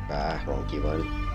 Bah, monkey one.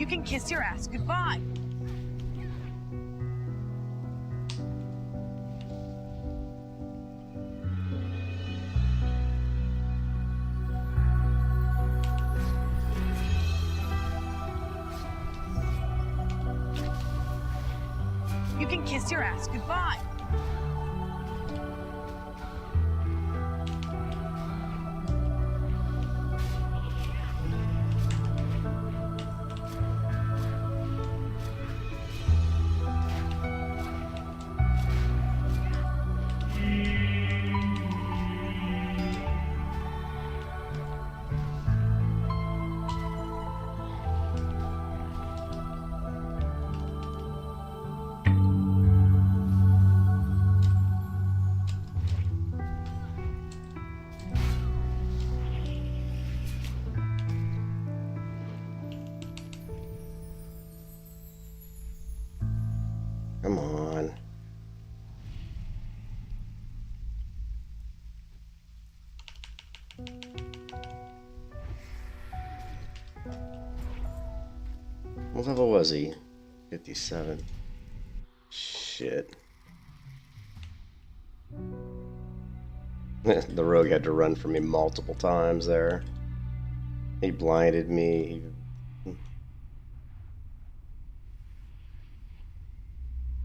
You can kiss your ass goodbye. You can kiss your ass goodbye. Come on. What level was he? 57. Shit. The rogue had to run from me multiple times there. He blinded me.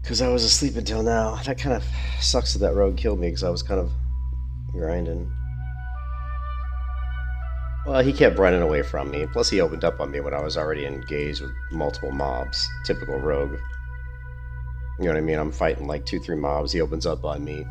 Because I was asleep until now. That kind of sucks that rogue killed me because I was kind of grinding. Well, he kept running away from me. Plus, he opened up on me when I was already engaged with multiple mobs. Typical rogue. You know what I mean? I'm fighting like 2-3 mobs. He opens up on me.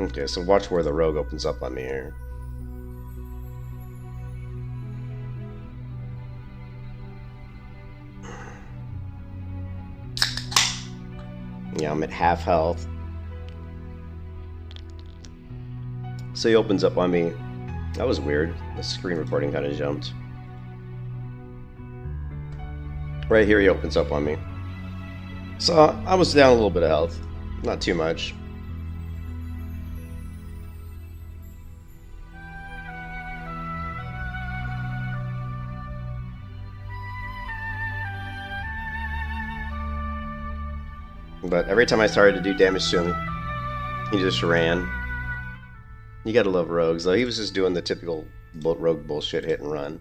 Okay, so watch where the rogue opens up on me here. Yeah, I'm at half health. So he opens up on me. That was weird. The screen recording kind of jumped. Right here he opens up on me. So I was down a little bit of health. Not too much. But every time I started to do damage to him, he just ran. You gotta love rogues, though. He was just doing the typical rogue bullshit, hit and run.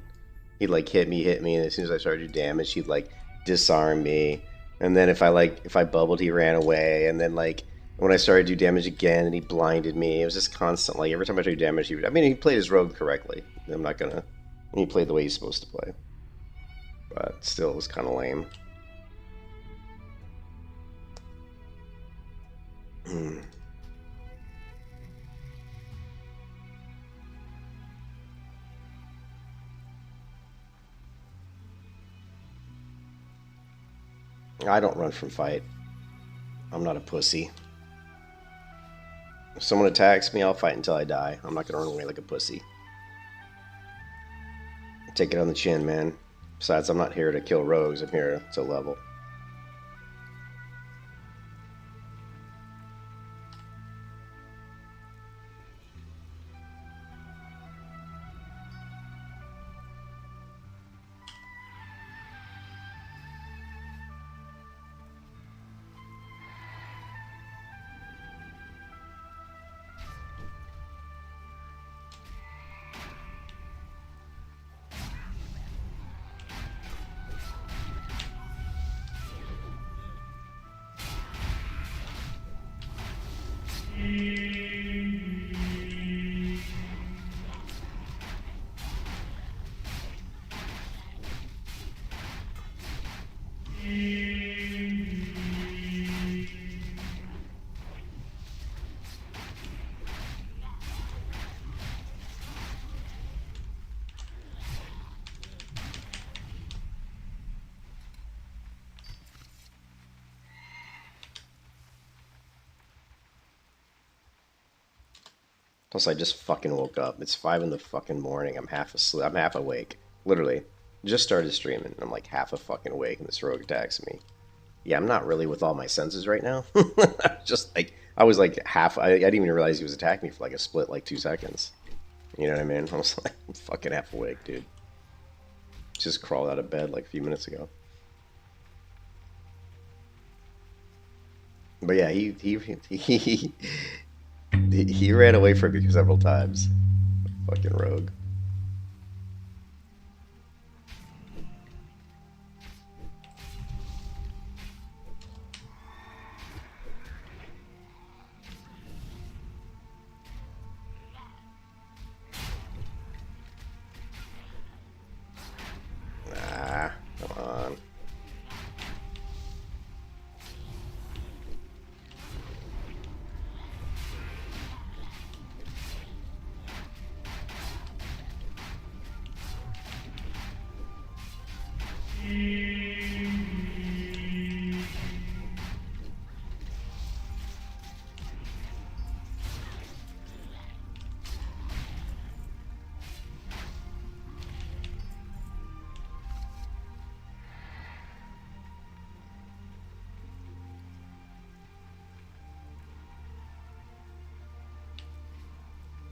He'd like hit me, and as soon as I started to do damage, he'd like disarm me. And then if I bubbled, he ran away. And then like when I started to do damage again, and he blinded me. It was just constant. Like every time I do damage, he played his rogue correctly. I'm not gonna. He played the way he's supposed to play. But still, it was kind of lame. I don't run from fight. I'm not a pussy. If someone attacks me, I'll fight until I die. I'm not gonna run away like a pussy. Take it on the chin, man. Besides, I'm not here to kill rogues. I'm here to level. Plus, I just fucking woke up. It's 5 in the fucking morning. I'm half asleep. I'm half awake. Literally. Just started streaming. I'm like half a fucking awake and this rogue attacks me. Yeah, I'm not really with all my senses right now. Just like, I was like half, I didn't even realize he was attacking me for like a split, like 2 seconds. You know what I mean? I was like, I'm fucking half awake, dude. Just crawled out of bed like a few minutes ago. But yeah, he ran away from me several times. Fucking rogue. Ah, come on.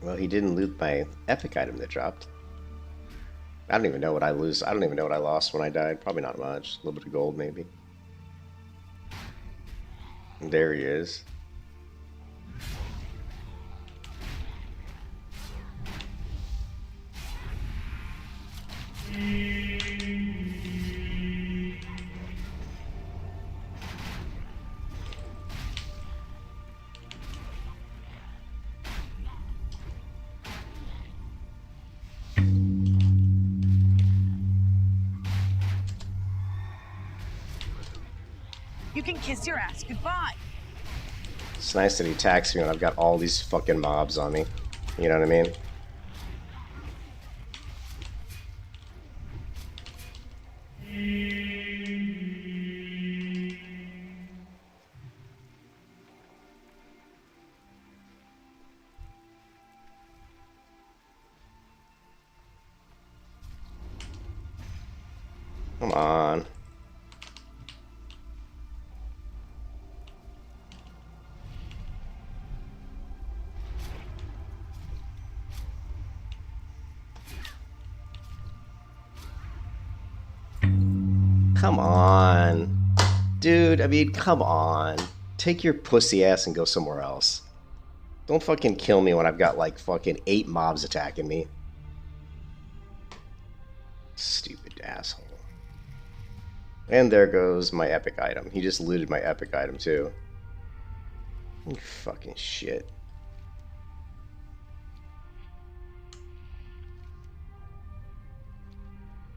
Well, he didn't loot my epic item that dropped. I don't even know what I lose. I don't even know what I lost when I died. Probably not much. A little bit of gold, maybe. And there he is. You can kiss your ass goodbye. It's nice that he attacks me when I've got all these fucking mobs on me. You know what I mean? Come on. Come on. Dude, I mean, come on. Take your pussy ass and go somewhere else. Don't fucking kill me when I've got like fucking 8 mobs attacking me. Stupid asshole. And there goes my epic item. He just looted my epic item too. You fucking shit.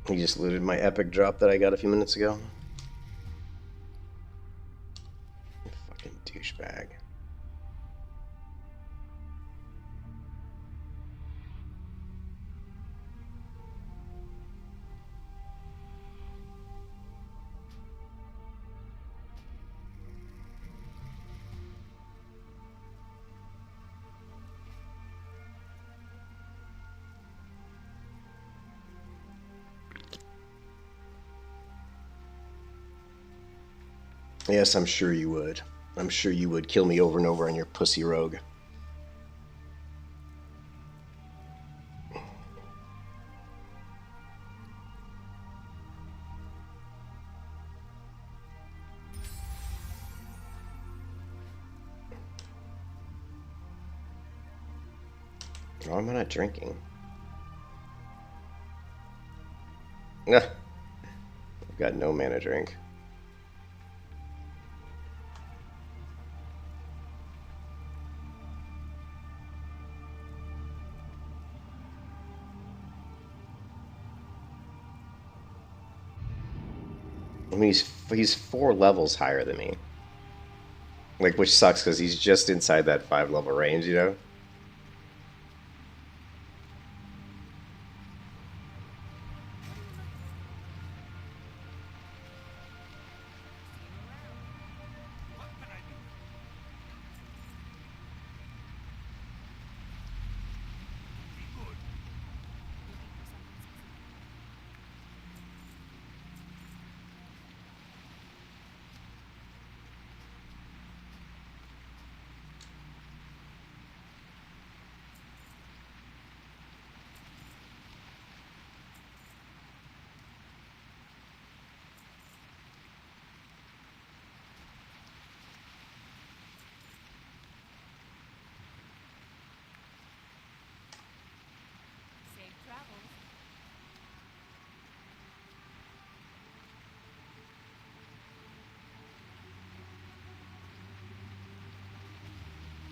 He just looted my epic drop that I got a few minutes ago. You fucking douchebag. Yes, I'm sure you would. I'm sure you would kill me over and over on your pussy rogue. Why am I not drinking? I've got no mana drink. I mean, he's 4 levels higher than me. Like, which sucks because he's just inside that 5 level range, you know?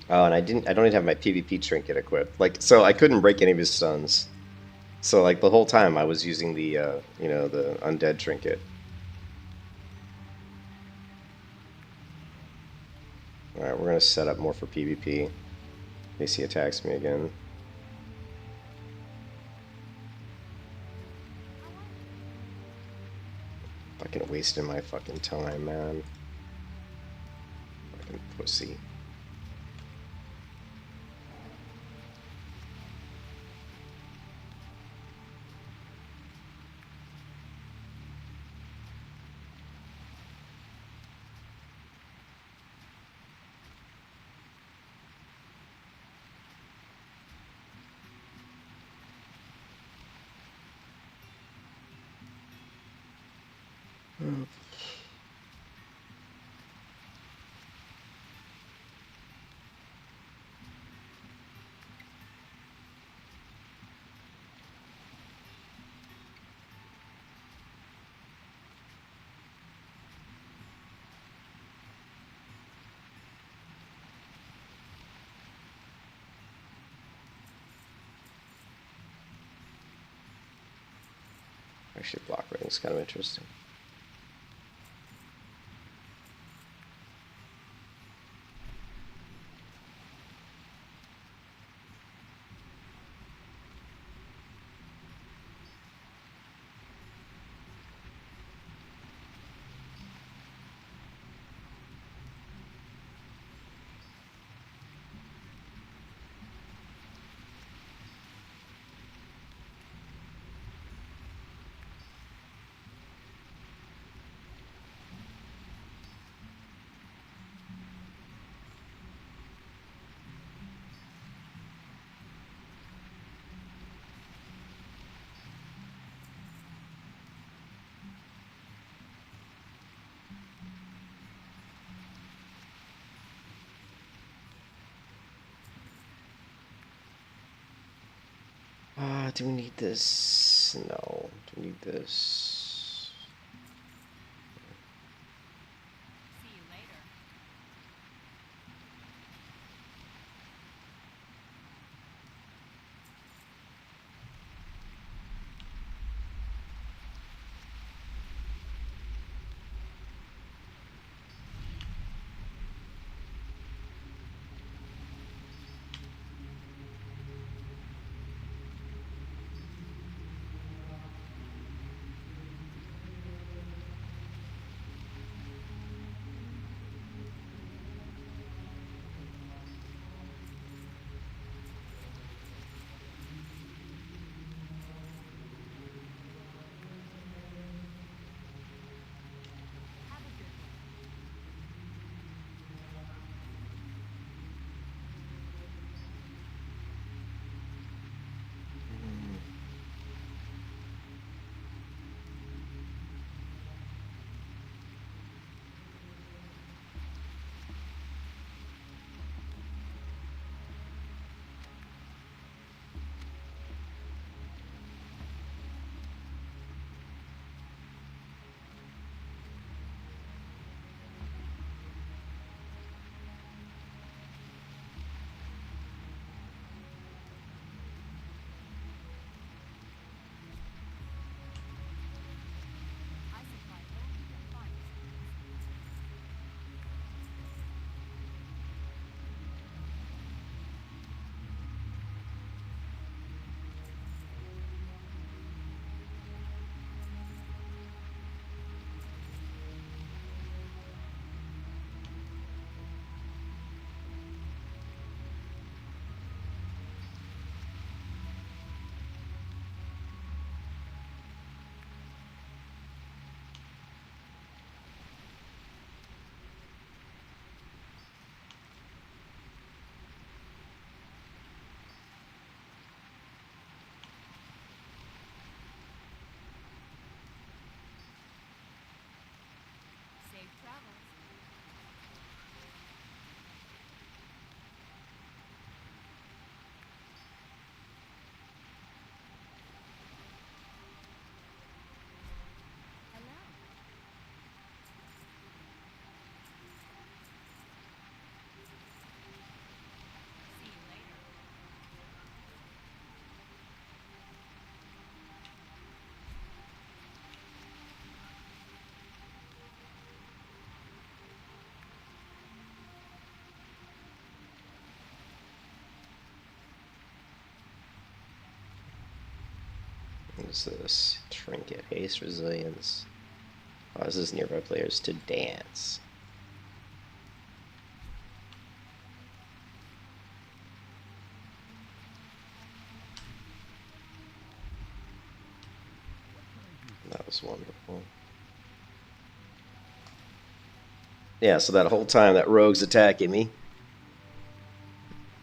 Oh, and I don't even have my PvP trinket equipped. Like, so I couldn't break any of his stuns. So like the whole time I was using the you know, the undead trinket. All right, we're gonna set up more for PvP in case he attacks me again. Fucking wasting my fucking time, man. Fucking pussy. Actually, block rating is kind of interesting. Do we need this? No. Do we need this? See you later. What is this? Trinket, haste, resilience. Causes nearby players to dance. That was wonderful. Yeah, so that whole time that rogue's attacking me.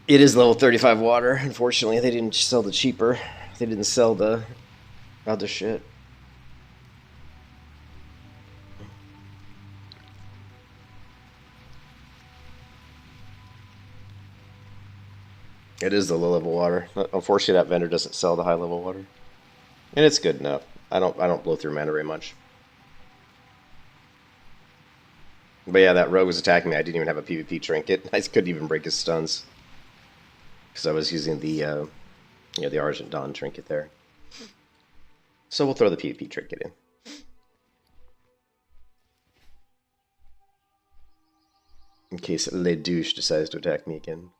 It is level 35 water. Unfortunately, they didn't sell the cheaper. They didn't sell the other shit. It is the low level water. Unfortunately, that vendor doesn't sell the high level water, and it's good enough. I don't blow through mana very much. But yeah, that rogue was attacking me. I didn't even have a PvP trinket. I couldn't even break his stuns because I was using the the Argent Dawn trinket there. So we'll throw the PvP trinket in. In case Le Douche decides to attack me again.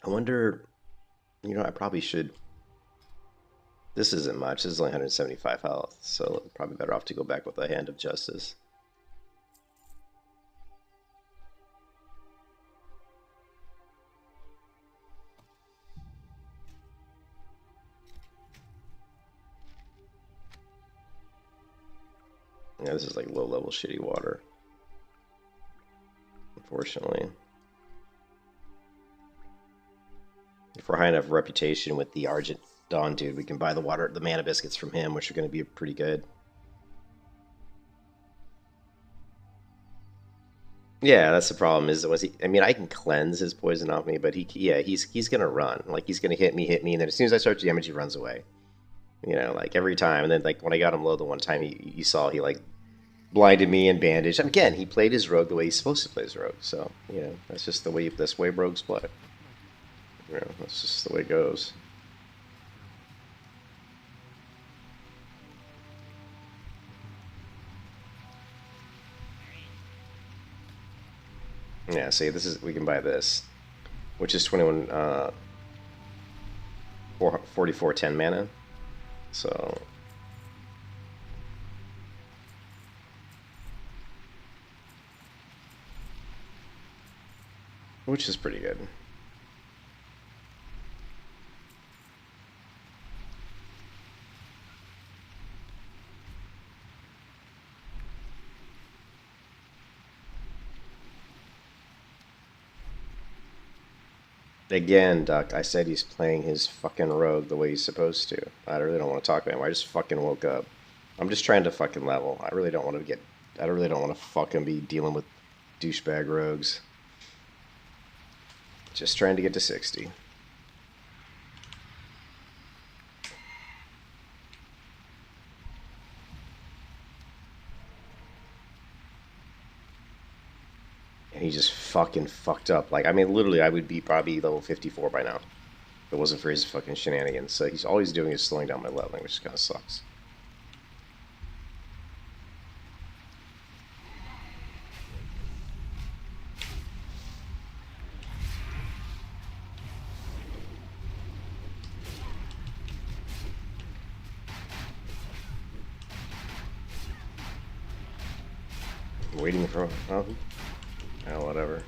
I wonder, I probably should. This isn't much. This is only 175 health, so probably better off to go back with a Hand of Justice. Yeah, this is like low-level shitty water, unfortunately. If we're high enough reputation with the Argent Dawn dude, we can buy the mana biscuits from him, which are going to be pretty good. Yeah, that's the problem. I can cleanse his poison off me, but he's gonna run. Like he's gonna hit me, and then as soon as I start to damage, he runs away. Like every time. And then like when I got him low the one time, you saw he like blinded me and bandaged. Again, he played his rogue the way he's supposed to play his rogue. So that's just the way rogues play. That's just the way it goes. Yeah, see, we can buy this, which is 21, 44, 10 mana. So, which is pretty good. Again, Duck, I said he's playing his fucking rogue the way he's supposed to. I really don't want to talk to him. I just fucking woke up. I'm just trying to fucking level. I really don't want to fucking be dealing with douchebag rogues. Just trying to get to 60. And he just fucking fucked up. Like, I mean, literally, I would be probably level 54 by now. If it wasn't for his fucking shenanigans. So all he's doing is slowing down my leveling, which kind of sucks. I'm waiting for... Oh, whatever.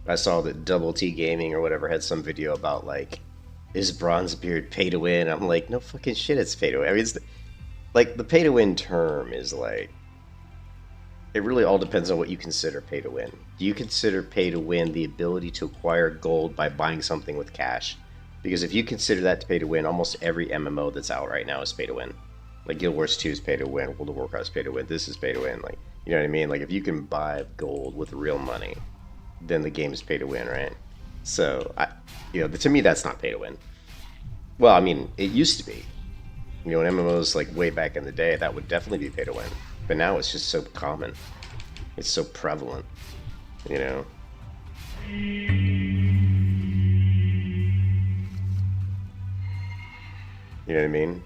I saw that Double T Gaming or whatever had some video about like, is Bronzebeard pay to win? I'm like, no fucking shit, it's pay to win. I mean, it's like the pay to win term is like, it really all depends on what you consider pay to win. Do you consider pay to win the ability to acquire gold by buying something with cash? Because if you consider that to pay to win, almost every MMO that's out right now is pay to win. Like Guild Wars 2 is pay to win, World of Warcraft is pay to win, this is pay to win. Like, you know what I mean? Like if you can buy gold with real money, then the game is pay to win, right? So, to me, that's not pay to win. Well, I mean, it used to be. You know, in MMOs like way back in the day, that would definitely be pay to win. But now it's just so common. It's so prevalent, you know? You know what I mean?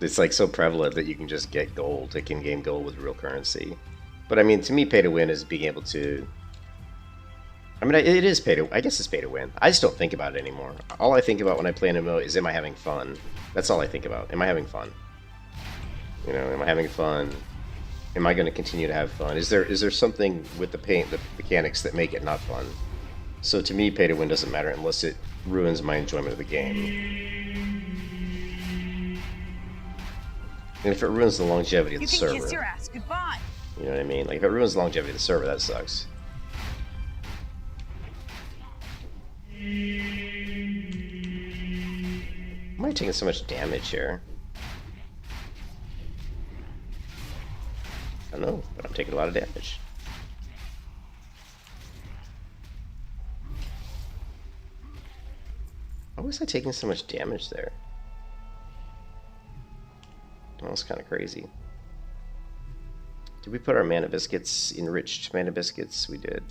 It's like so prevalent that you can just get gold. It can gain gold with real currency. But I mean, to me, pay to win is being able to... I mean, it is pay to... I guess it's pay to win. I just don't think about it anymore. All I think about when I play an MMO is, am I having fun? That's all I think about. Am I having fun? You know, am I having fun? Am I going to continue to have fun? Is there something with the mechanics that make it not fun? So to me, pay to win doesn't matter unless it ruins my enjoyment of the game. And if it ruins the longevity of the server... You can kiss your ass goodbye. You know what I mean? Like, if it ruins the longevity of the server, that sucks. Why am I taking so much damage here? I don't know, but I'm taking a lot of damage. Why was I taking so much damage there? That was kind of crazy. Did we put our mana biscuits, enriched mana biscuits? We did.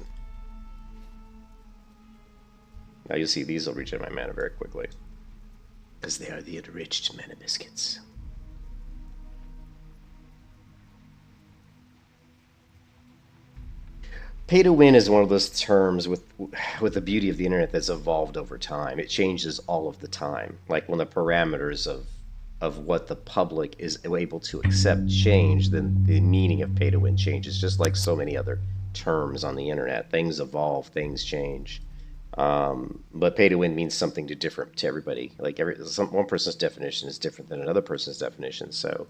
Now you'll see these will regen my mana very quickly, because they are the enriched mana biscuits. Pay to win is one of those terms with the beauty of the internet that's evolved over time. It changes all of the time. Like when the parameters of what the public is able to accept change, then the meaning of pay to win changes, just like so many other terms on the internet. Things evolve, things change. But pay to win means something different to everybody. Like one person's definition is different than another person's definition. So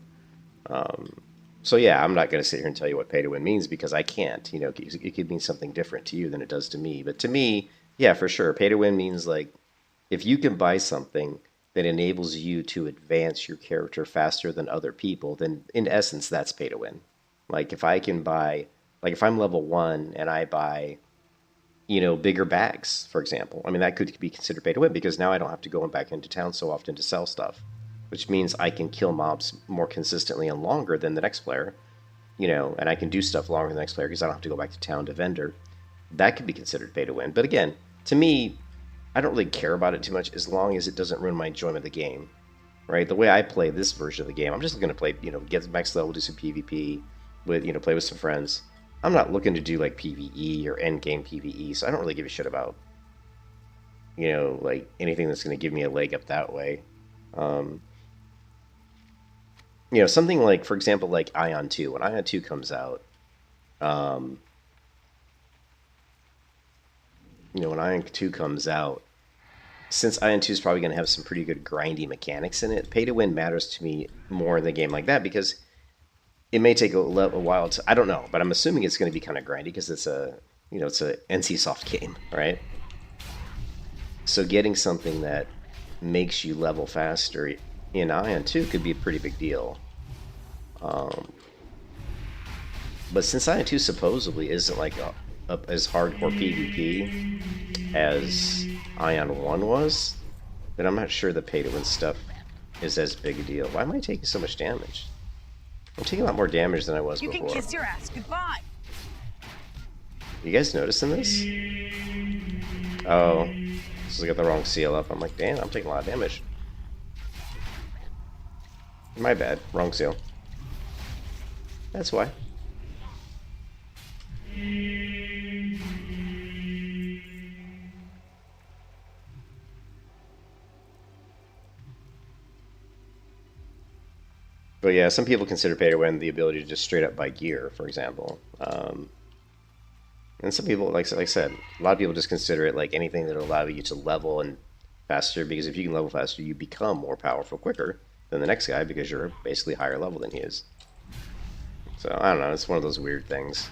yeah, I'm not going to sit here and tell you what pay to win means, because I can't. You know, it could mean something different to you than it does to me. But to me, yeah, for sure, pay to win means like if you can buy something that enables you to advance your character faster than other people, then in essence, that's pay to win. Like if I can buy, like if I'm level 1 and I buy, you know, bigger bags, for example. I mean, that could be considered pay to win, because now I don't have to go back into town so often to sell stuff, which means I can kill mobs more consistently and longer than the next player, you know, and I can do stuff longer than the next player because I don't have to go back to town to vendor. That could be considered pay to win. But again, to me, I don't really care about it too much as long as it doesn't ruin my enjoyment of the game, right? The way I play this version of the game, I'm just looking to play, you know, get max level, do some PvP, with, you know, play with some friends. I'm not looking to do like PvE or end game PvE, so I don't really give a shit about, you know, like anything that's going to give me a leg up that way. You know, something like, for example, like Ion 2. When Ion 2 comes out, you know, when Ion 2 comes out, since Ion 2 is probably going to have some pretty good grindy mechanics in it, pay to win matters to me more in the game like that, because it may take a while to, I don't know, but I'm assuming it's going to be kind of grindy because it's a, you know, it's a NCSoft game, right? So getting something that makes you level faster in Ion 2 could be a pretty big deal. But since Ion 2 supposedly isn't like as hardcore PvP as Ion 1 was, then I'm not sure the pay-to-win stuff is as big a deal. Why am I taking so much damage? I'm taking a lot more damage than I was before. You can kiss your ass goodbye. You guys noticing this? Oh, so I got the wrong seal up. I'm like, damn, I'm taking a lot of damage. My bad, wrong seal. That's why. But yeah, some people consider pay to win the ability to just straight up buy gear, for example. And some people, like I said, a lot of people just consider it like anything that will allow you to level and faster, because if you can level faster, you become more powerful quicker than the next guy because you're basically higher level than he is. So I don't know, it's one of those weird things.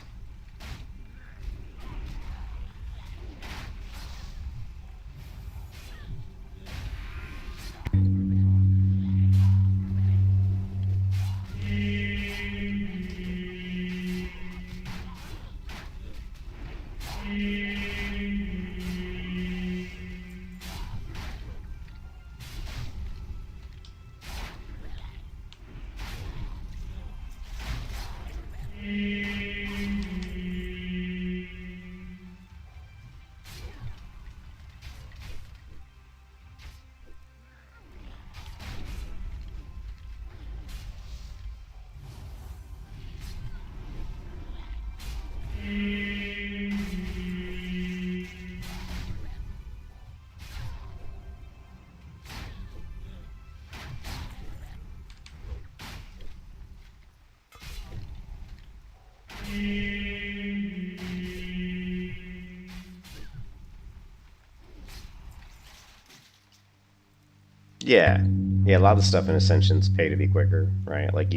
Yeah, yeah. A lot of the stuff in Ascension's pay to be quicker, right? Like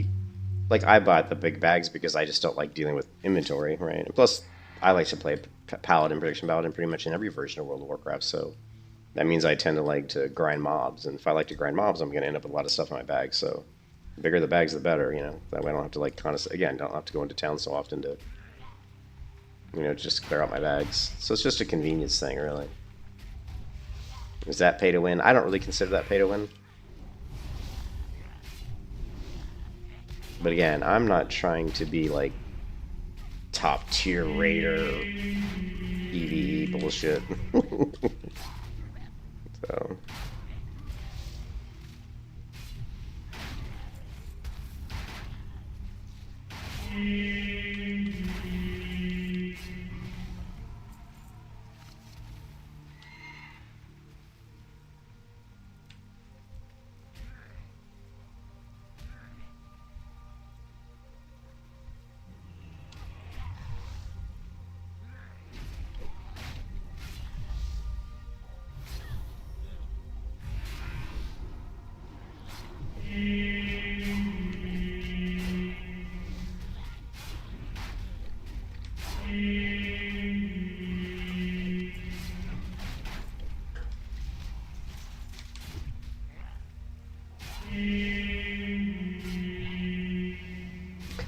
I bought the big bags because I just don't like dealing with inventory, right? And plus, I like to play Paladin, Prediction Paladin, pretty much in every version of World of Warcraft. So that means I tend to like to grind mobs, and if I like to grind mobs, I'm going to end up with a lot of stuff in my bag. So the bigger the bags, the better, you know. That way I don't have to like again, don't have to go into town so often to, you know, just clear out my bags. So it's just a convenience thing, really. Is that pay to win? I don't really consider that pay to win. But again, I'm not trying to be like top tier raider EVE bullshit. So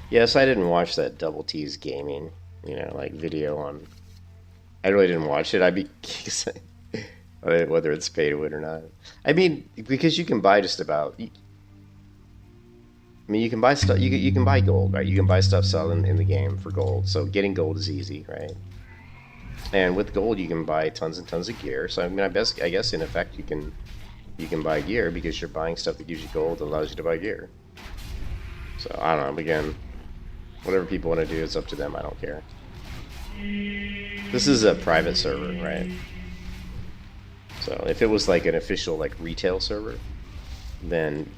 yes, I didn't watch that Double T's gaming, you know, like video on. I really didn't watch it. I'd be whether it's pay to win or not. I mean, because you can buy just about. I mean, you can buy stuff. You can buy gold, right? You can buy stuff selling in the game for gold. So getting gold is easy, right? And with gold, you can buy tons and tons of gear. So I mean, I guess in effect, you can buy gear because you're buying stuff that gives you gold that allows you to buy gear. So I don't know. Again, whatever people want to do, it's up to them. I don't care. This is a private server, right? So if it was like an official like retail server, then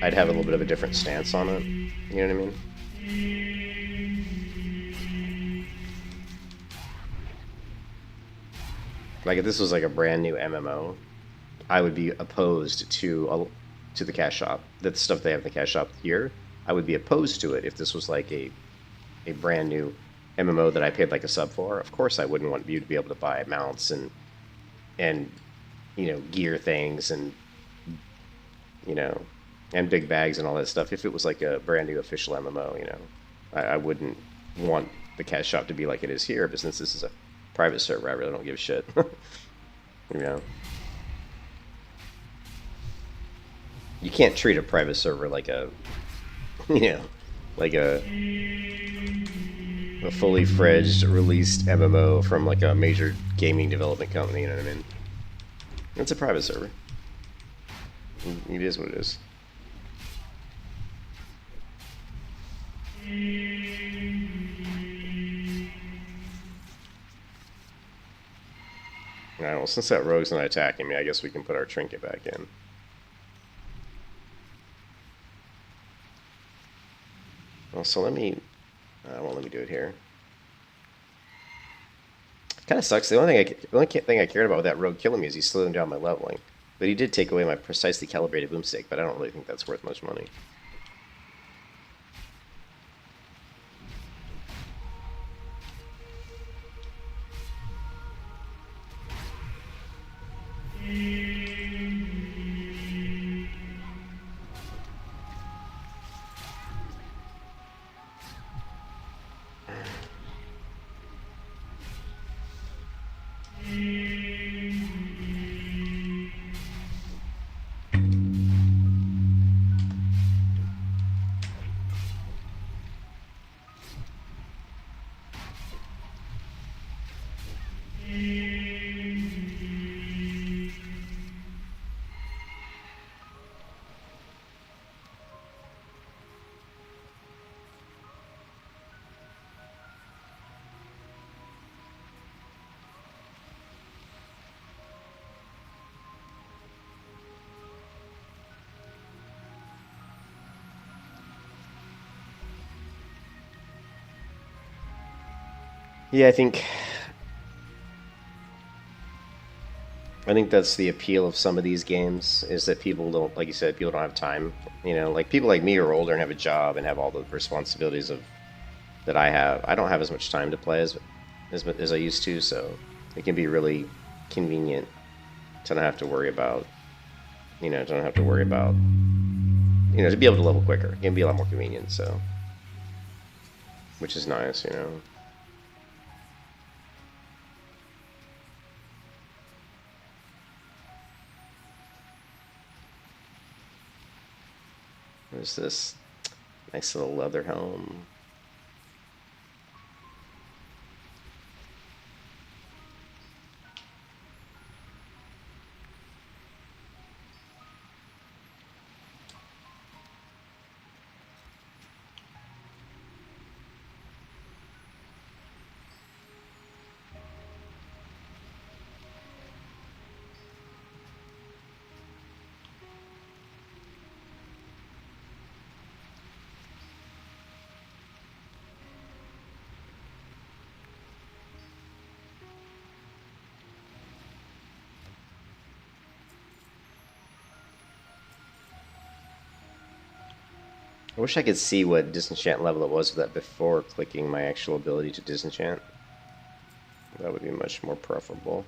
I'd have a little bit of a different stance on it. You know what I mean? Like if this was like a brand new MMO, I would be opposed to the cash shop. That stuff they have in the cash shop here, I would be opposed to it if this was like a brand new MMO that I paid like a sub for. Of course, I wouldn't want you to be able to buy mounts and you know, gear things and, you know, and big bags and all that stuff. If it was like a brand new official MMO, you know, I wouldn't want the cash shop to be like it is here. But since this is a private server, I really don't give a shit. You know, you can't treat a private server like a, you know, like a fully fledged released MMO from like a major gaming development company. You know what I mean? It's a private server. It is what it is. Alright, well, since that rogue's not attacking me, I guess we can put our trinket back in. Well, so let me... well, let me do it here. Kind of sucks. The only thing I cared about with that rogue killing me is he slowed down my leveling. But he did take away my precisely calibrated boomstick, but I don't really think that's worth much money. Yeah, I think that's the appeal of some of these games, is that people don't, like you said, people don't have time. You know, like people like me who are older and have a job and have all the responsibilities of that I have. I don't have as much time to play as I used to, so it can be really convenient to not have to worry about, to be able to level quicker. It can be a lot more convenient, so, which is nice, you know. There's this nice little leather helm. I wish I could see what disenchant level it was with that before clicking my actual ability to disenchant. That would be much more preferable.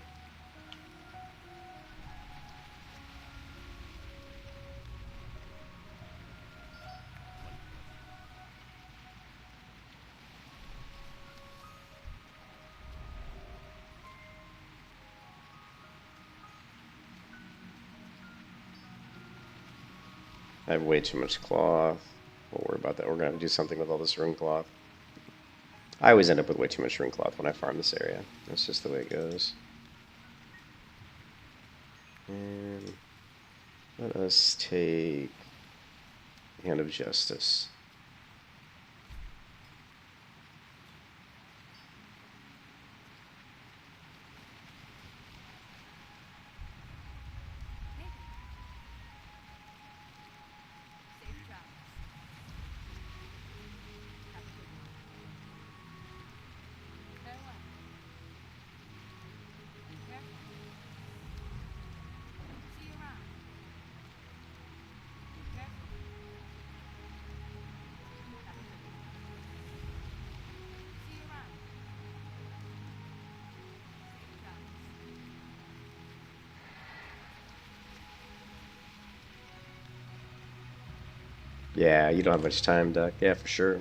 I have way too much cloth. We'll worry about that. We're going to have to do something with all this rune cloth. I always end up with way too much rune cloth when I farm this area. That's just the way it goes. And let us take Hand of Justice. Yeah, you don't have much time, Duck. Yeah, for sure.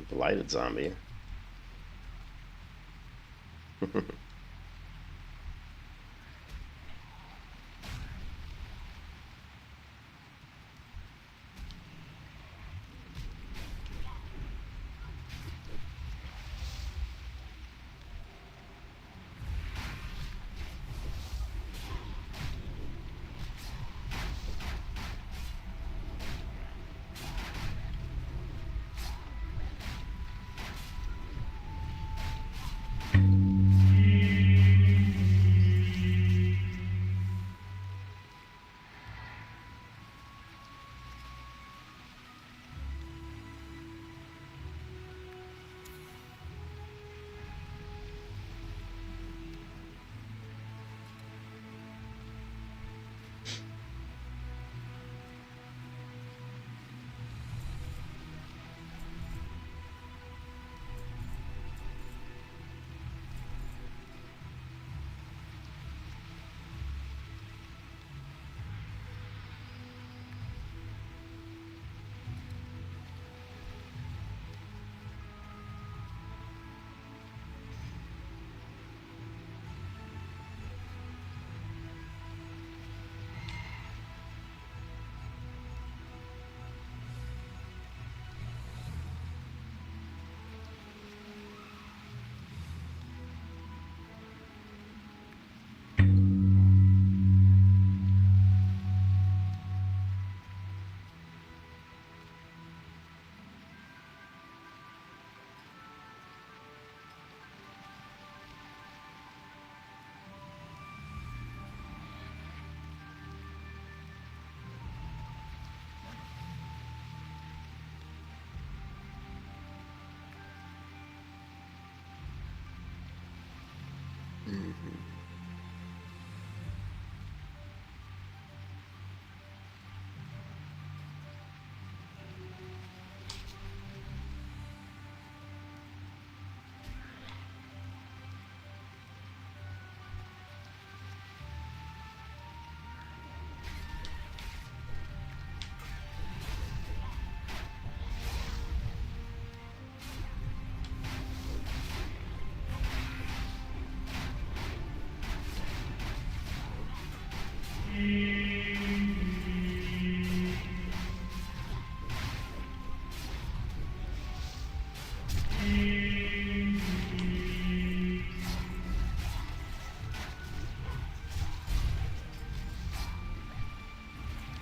Blighted zombie.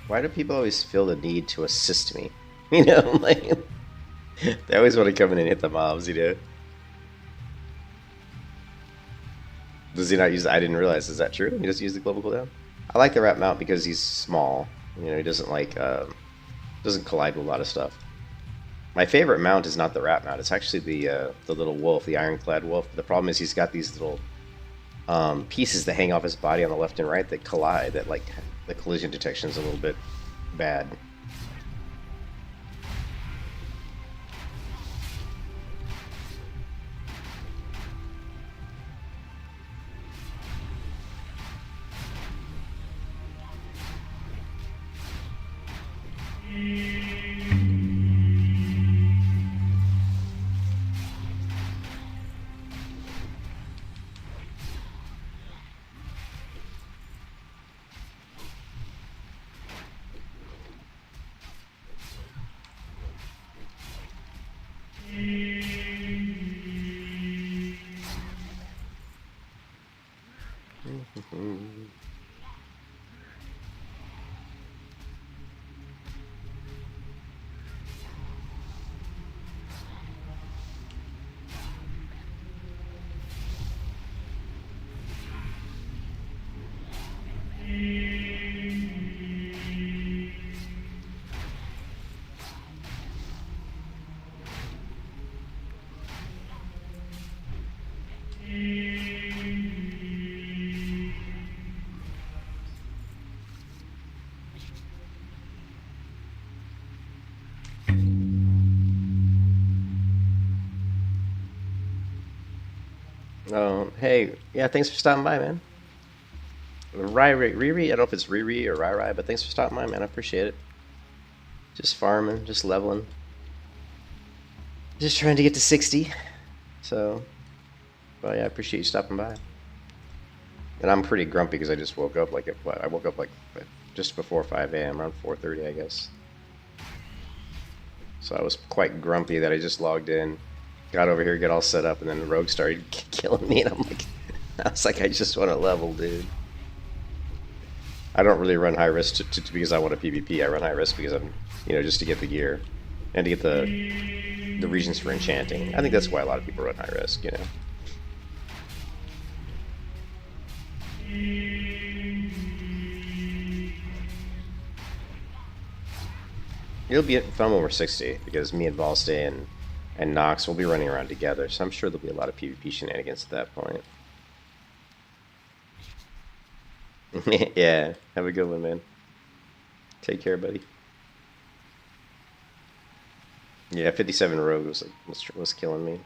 Why do people always feel the need to assist me? You know, like they always want to come in and hit the mobs, you know? Does he not use? I didn't realize. Is that true? He doesn't use the global cooldown. I like the rat mount because he's small. You know, he doesn't like doesn't collide with a lot of stuff. My favorite mount is not the rat mount. It's actually the little wolf, the ironclad wolf. The problem is he's got these little pieces that hang off his body on the left and right that collide. That like the collision detection is a little bit bad. Oh, hey, yeah, thanks for stopping by, man. Riri, I don't know if it's Riri or Rai, but thanks for stopping by, man. I appreciate it. Just farming, just leveling. Just trying to get to 60. So, well, yeah, I appreciate you stopping by. And I'm pretty grumpy because I just woke up like I woke up like just before 5 a.m. around 4:30, I guess. So I was quite grumpy that I just logged in, got over here, got all set up, and then the rogue started killing me, and I was like, I just want to level, dude. I don't really run high risk because I want a PvP. I run high risk because I'm, just to get the gear and to get the regions for enchanting. I think that's why a lot of people run high risk, It'll be fun when we're 60 because me and Valstay and Nox will be running around together, so I'm sure there'll be a lot of PvP shenanigans at that point. Yeah, have a good one, man. Take care, buddy. Yeah, 57 rogue was killing me.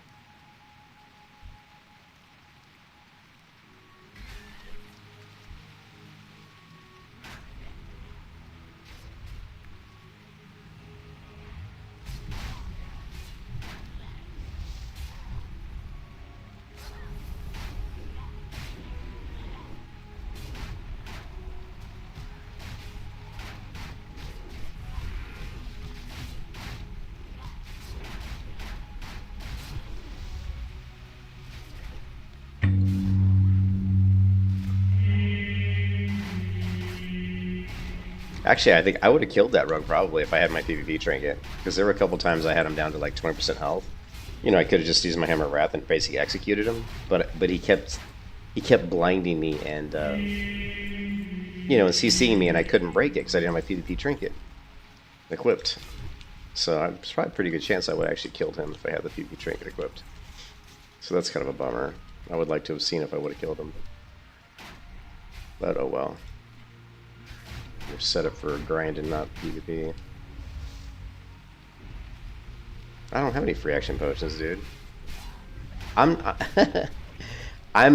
Actually, I think I would have killed that rogue probably if I had my PvP trinket, because there were a couple times I had him down to like 20% health. I could have just used my Hammer of Wrath and basically executed him, but he kept blinding me and and CCing me, and I couldn't break it because I didn't have my PvP trinket equipped. So it's probably a pretty good chance I would have actually killed him if I had the PvP trinket equipped. So that's kind of a bummer. I would like to have seen if I would have killed him, but oh well. We're set up for a grind and not PvP. I don't have any free action potions, dude. I'm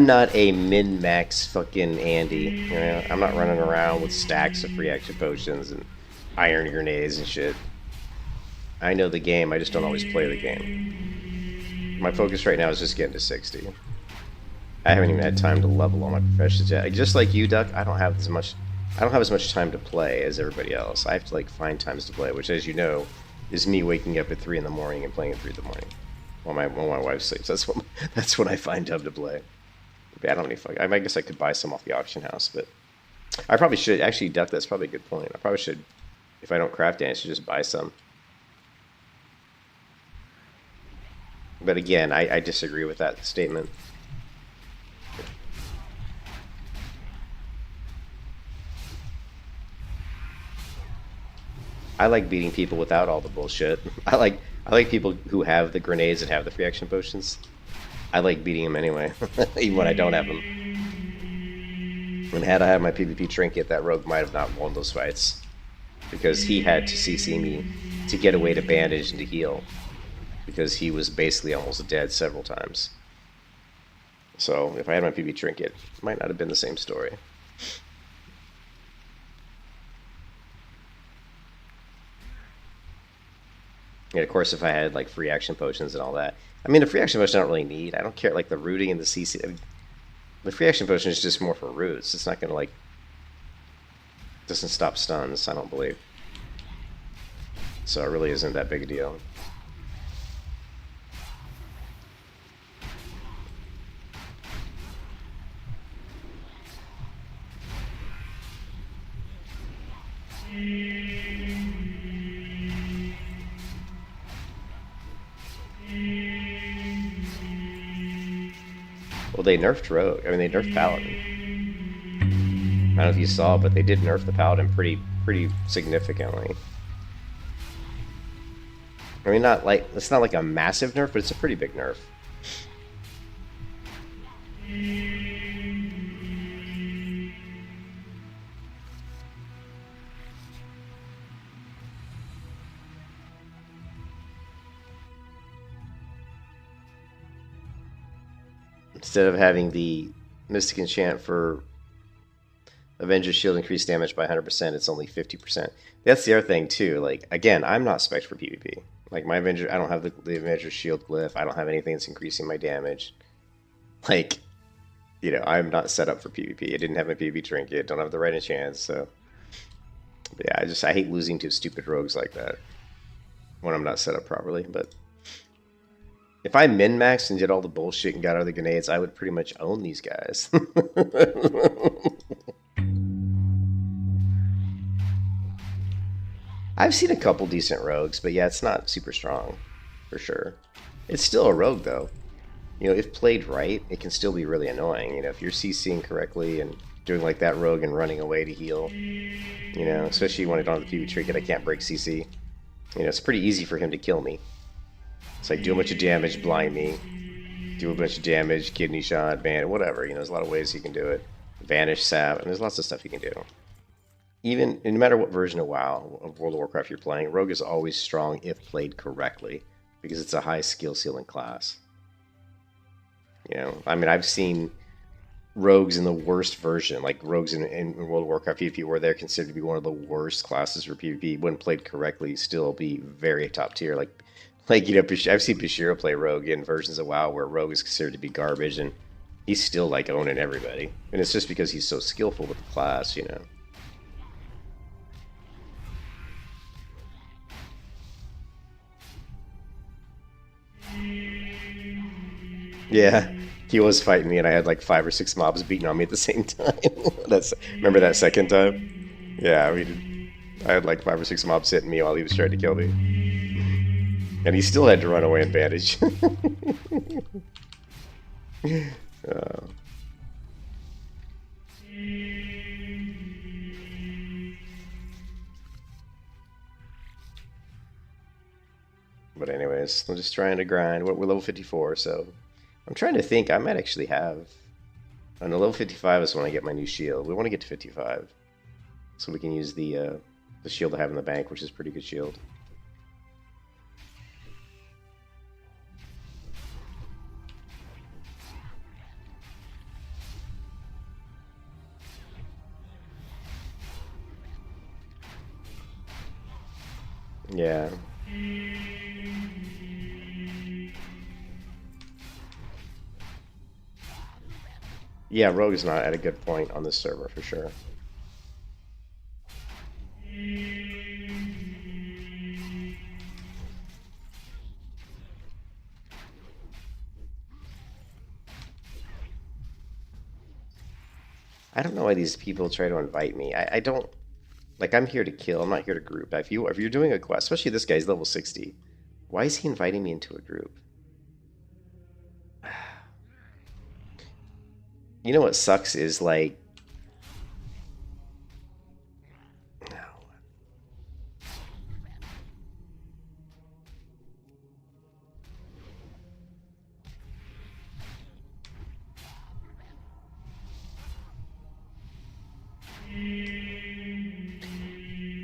not a min-max fucking Andy. I'm not running around with stacks of free action potions and iron grenades and shit. I know the game, I just don't always play the game. My focus right now is just getting to 60. I haven't even had time to level all my professions yet. Just like you, Duck, I don't have as much time to play as everybody else. I have to find times to play, which, as you know, is me waking up at 3 in the morning and playing at 3 in the morning while my wife sleeps. That's when I find time to play. I don't need fuck. I guess I could buy some off the auction house, but I probably should. Actually, Duck, that's probably a good point. I probably should, if I don't craft any, I should just buy some. But again, I disagree with that statement. I like beating people without all the bullshit. I like people who have the grenades and have the free action potions. I like beating them anyway, even when I don't have them. And had I had my PvP trinket, that rogue might have not won those fights, because he had to CC me to get away to bandage and to heal, because he was basically almost dead several times. So if I had my PvP trinket, it might not have been the same story. And of course, if I had free action potions and all that. I mean, the free action potion I don't really need. I don't care, the rooting and the CC. I mean, the free action potion is just more for roots. It's not going to, doesn't stop stuns, I don't believe. So it really isn't that big a deal. Well, they nerfed Rogue. I mean, they nerfed Paladin. I don't know if you saw, but they did nerf the Paladin pretty significantly. I mean, it's not like a massive nerf, but it's a pretty big nerf. Instead of having the Mystic Enchant for Avenger's Shield increased damage by 100%, it's only 50%. That's the other thing, too. Again, I'm not spec'd for PvP. Like my Avenger, I don't have the Avenger Shield glyph. I don't have anything that's increasing my damage. Like, you know, I'm not set up for PvP. I didn't have my PvP trinket. Don't have the right enchants. So, but yeah, I hate losing to stupid rogues like that when I'm not set up properly. But if I min-maxed and did all the bullshit and got all the grenades, I would pretty much own these guys. I've seen a couple decent rogues, but yeah, it's not super strong, for sure. It's still a rogue, though. You know, if played right, it can still be really annoying. You know, if you're CCing correctly and doing like that rogue and running away to heal, you know, especially when I don't have the PvP trinket, I can't break CC. You know, it's pretty easy for him to kill me. It's like do a bunch of damage, blind me, do a bunch of damage, kidney shot, ban, whatever. You know, there's a lot of ways he can do it. Vanish, sap, and there's lots of stuff he can do. Even no matter what version of WoW, of World of Warcraft you're playing, rogue is always strong if played correctly because it's a high skill ceiling class. You know, I mean, I've seen rogues in the worst version, like rogues in World of Warcraft PvP, where they're considered to be one of the worst classes for PvP, when played correctly, still be very top tier. Like you know, I've seen Bashiro play rogue in versions of WoW where rogue is considered to be garbage, and he's still like owning everybody, and it's just because he's so skillful with the class, you know. Yeah, he was fighting me, and I had like 5 or 6 mobs beating on me at the same time. Remember that second time? Yeah, I had like 5 or 6 mobs hitting me while he was trying to kill me, and he still had to run away and bandage. But anyways, I'm just trying to grind. We're level 54, so I'm trying to think. I might actually have. On the level 55 is when I get my new shield. We want to get to 55, so we can use the shield I have in the bank, which is a pretty good shield. Yeah. Yeah, rogue is not at a good point on this server for sure. I don't know why these people try to invite me. I don't like. I'm here to kill. I'm not here to group. If you're doing a quest, especially this guy's level 60, why is he inviting me into a group? You know what sucks is like.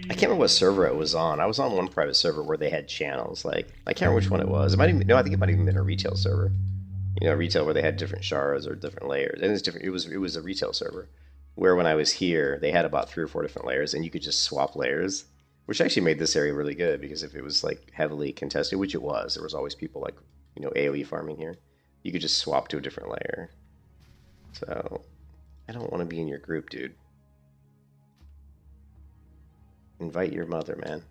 I can't remember what server it was on. I was on one private server where they had channels. Like I can't remember which one it was. It might even no, I think it might even been a retail server. You know, retail where they had different shards or different layers. And it's different. It was a retail server where when I was here, they had about 3 or 4 different layers, and you could just swap layers, which actually made this area really good because if it was like heavily contested, which it was, there was always people like AOE farming here. You could just swap to a different layer. So I don't want to be in your group, dude. Invite your mother, man.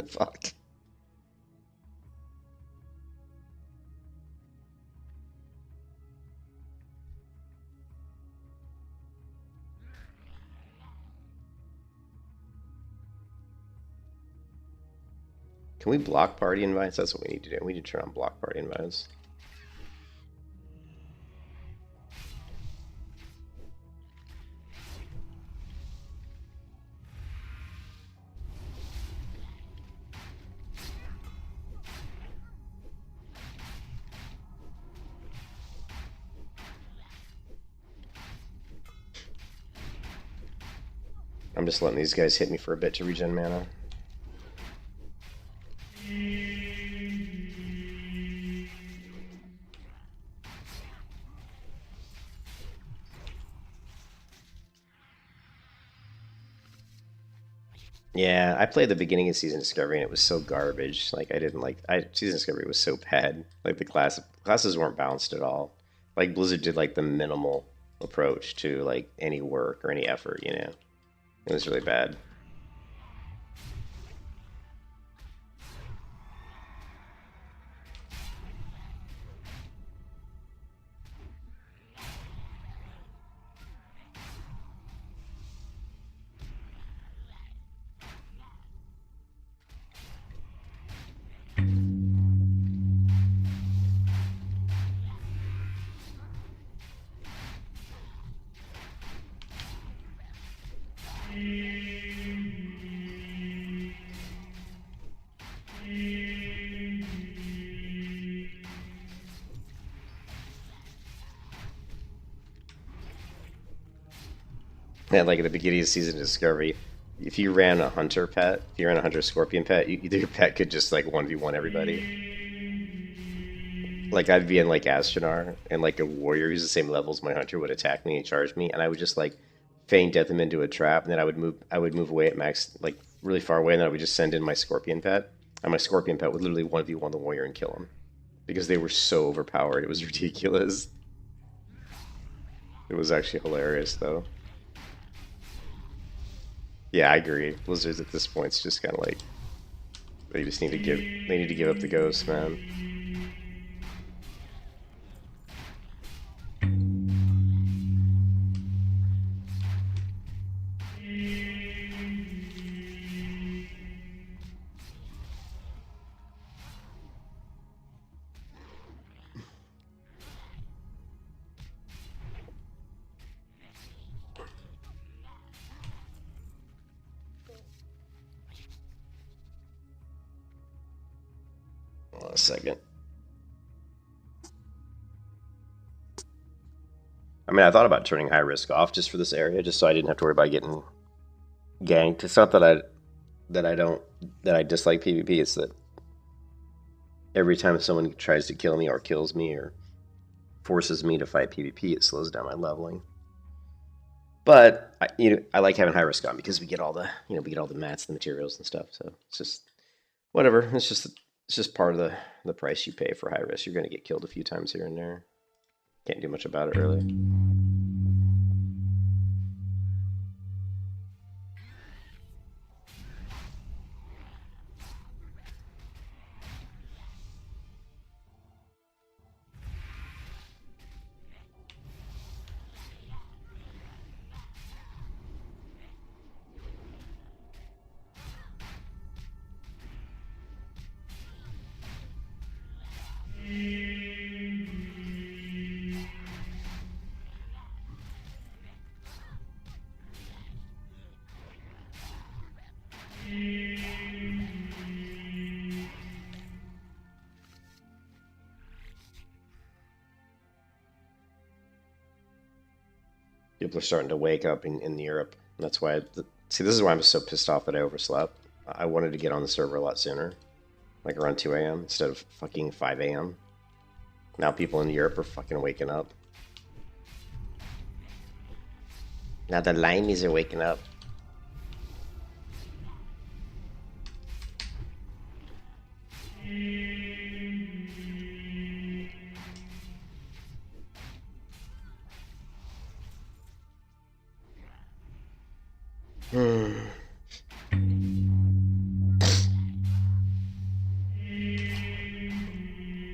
Fuck. Can we block party invites? That's what we need to do. We need to turn on block party invites. I'm just letting these guys hit me for a bit to regen mana. Yeah, I played the beginning of Season Discovery and it was so garbage. Like I didn't like Season Discovery was so bad. Like the classes weren't balanced at all. Like Blizzard did like the minimal approach to like any work or any effort, you know. It was really bad. And like at the beginning of Season Discovery, if you ran a hunter pet, if you ran a hunter scorpion pet, your pet could just like 1v1 everybody. Like I'd be in like Astronar and like a warrior who's the same level as my hunter would attack me and charge me, and I would just like feign death him into a trap, and then I would move away at max, like really far away, and then I would just send in my scorpion pet, and my scorpion pet would literally 1v1 the warrior and kill him. Because they were so overpowered, it was ridiculous. It was actually hilarious though. Yeah, I agree. Blizzards at this point is just kind of like they just need to give up the ghost, man. Hold on a second. I mean, I thought about turning high risk off just for this area, just so I didn't have to worry about getting ganked. It's not that I dislike PvP. It's that every time someone tries to kill me or kills me or forces me to fight PvP, it slows down my leveling. But I like having high risk on because we get all the mats, the materials and stuff. So it's just whatever. It's just part of the price you pay for high risk. You're gonna get killed a few times here and there. Can't do much about it really. People are starting to wake up in Europe. That's why. See, this is why I'm so pissed off that I overslept. I wanted to get on the server a lot sooner, like around 2 a.m. instead of fucking 5 a.m. Now people in Europe are fucking waking up. Now the limeys are waking up.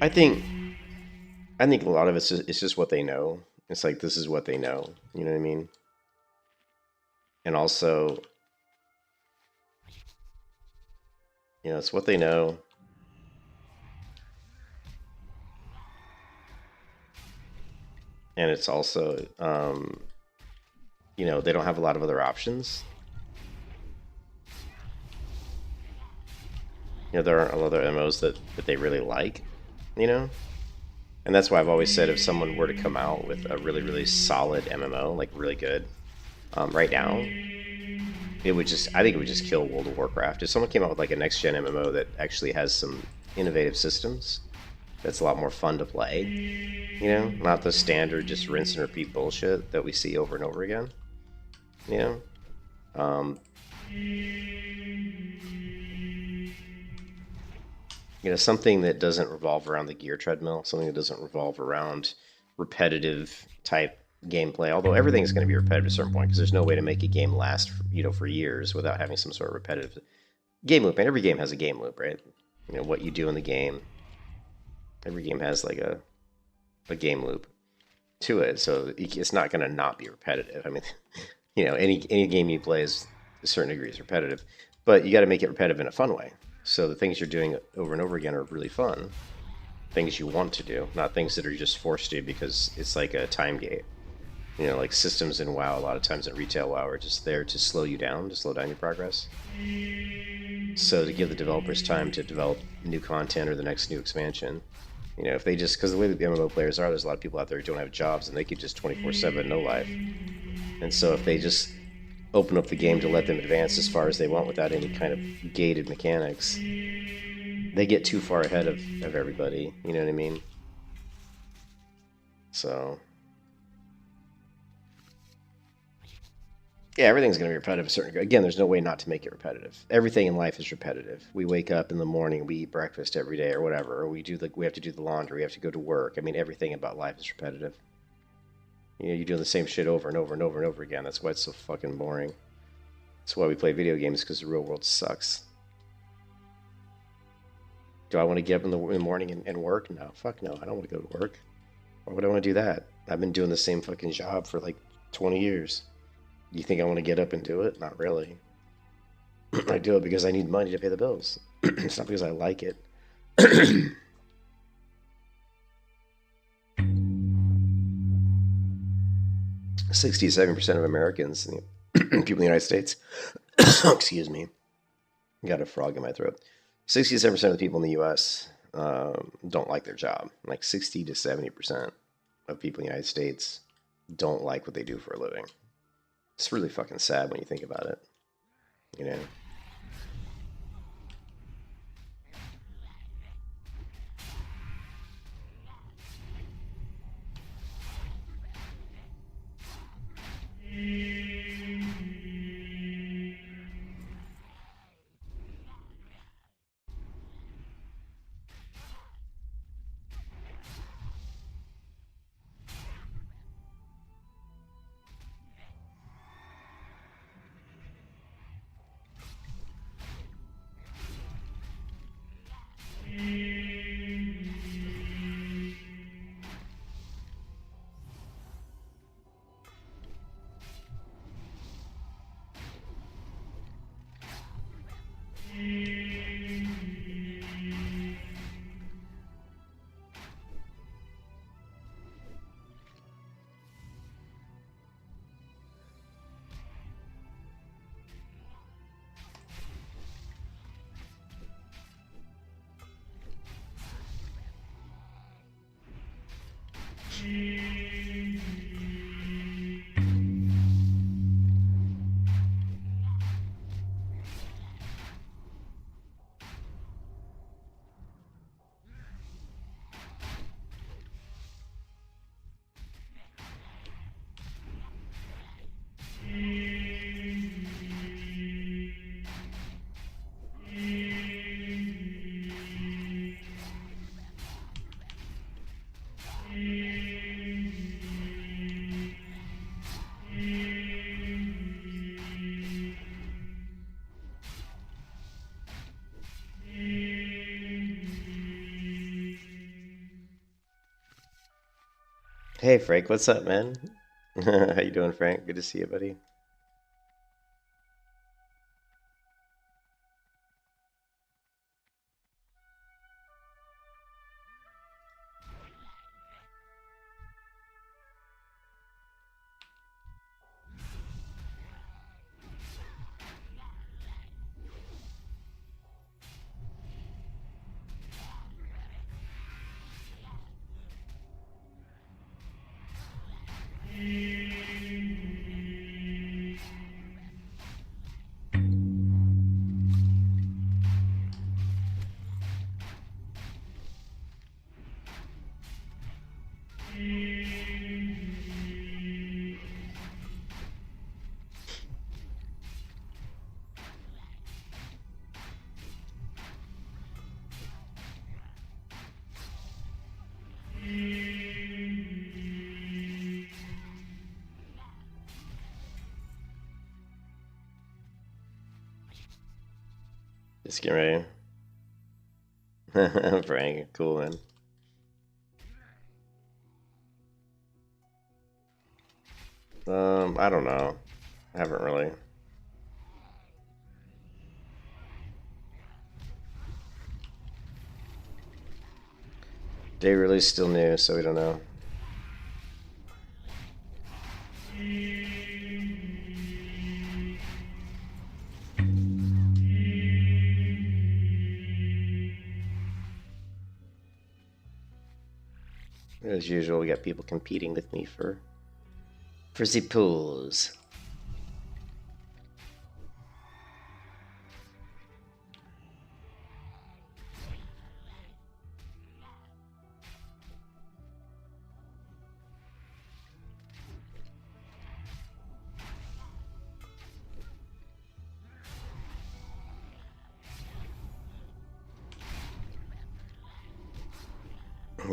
I think a lot of it's just what they know. It's like this is what they know. You know what I mean? And also, it's what they know. And it's also, they don't have a lot of other options. There aren't a lot of other MMOs that they really like, And that's why I've always said if someone were to come out with a really, really solid MMO, like really good, right now, I think it would just kill World of Warcraft. If someone came out with like a next-gen MMO that actually has some innovative systems, that's a lot more fun to play, not the standard just rinse and repeat bullshit that we see over and over again, You know, something that doesn't revolve around the gear treadmill, something that doesn't revolve around repetitive type gameplay. Although everything's going to be repetitive at a certain point, because there's no way to make a game last, for years without having some sort of repetitive game loop. And every game has a game loop, right? You know, what you do in the game. Every game has like a game loop to it, so it's not going to not be repetitive. I mean, any game you play is to a certain degree is repetitive, but you got to make it repetitive in a fun way. So the things you're doing over and over again are really fun. Things you want to do, not things that are just forced to because it's like a time gate. You know, like systems in WoW, a lot of times in retail WoW, are just there to slow you down, to slow down your progress. So to give the developers time to develop new content or the next new expansion, if they just, because the way that the MMO players are, there's a lot of people out there who don't have jobs and they could just 24/7 no life. And so if they just open up the game to let them advance as far as they want without any kind of gated mechanics, they get too far ahead of everybody. You know what I mean? So yeah, everything's going to be repetitive. Again, there's no way not to make it repetitive. Everything in life is repetitive. We wake up in the morning, we eat breakfast every day, or whatever. Or we have to do the laundry, we have to go to work. I mean, everything about life is repetitive. You're doing the same shit over and over and over and over again. That's why it's so fucking boring. That's why we play video games, because the real world sucks. Do I want to get up in the morning and work? No, fuck no. I don't want to go to work. Why would I want to do that? I've been doing the same fucking job for like 20 years. You think I want to get up and do it? Not really. I do it because I need money to pay the bills. It's not because I like it. 67% of Americans, people in the United States, excuse me, got a frog in my throat. 67% of the people in the U.S. Don't like their job. Like 60 to 70% of people in the United States don't like what they do for a living. It's really fucking sad when you think about it, Hey, Frank, what's up, man? How you doing, Frank? Good to see you, buddy. Just get ready. Frank, cool man. I don't know. I haven't really. Day release still new, so we don't know. As usual, we got people competing with me for the pools.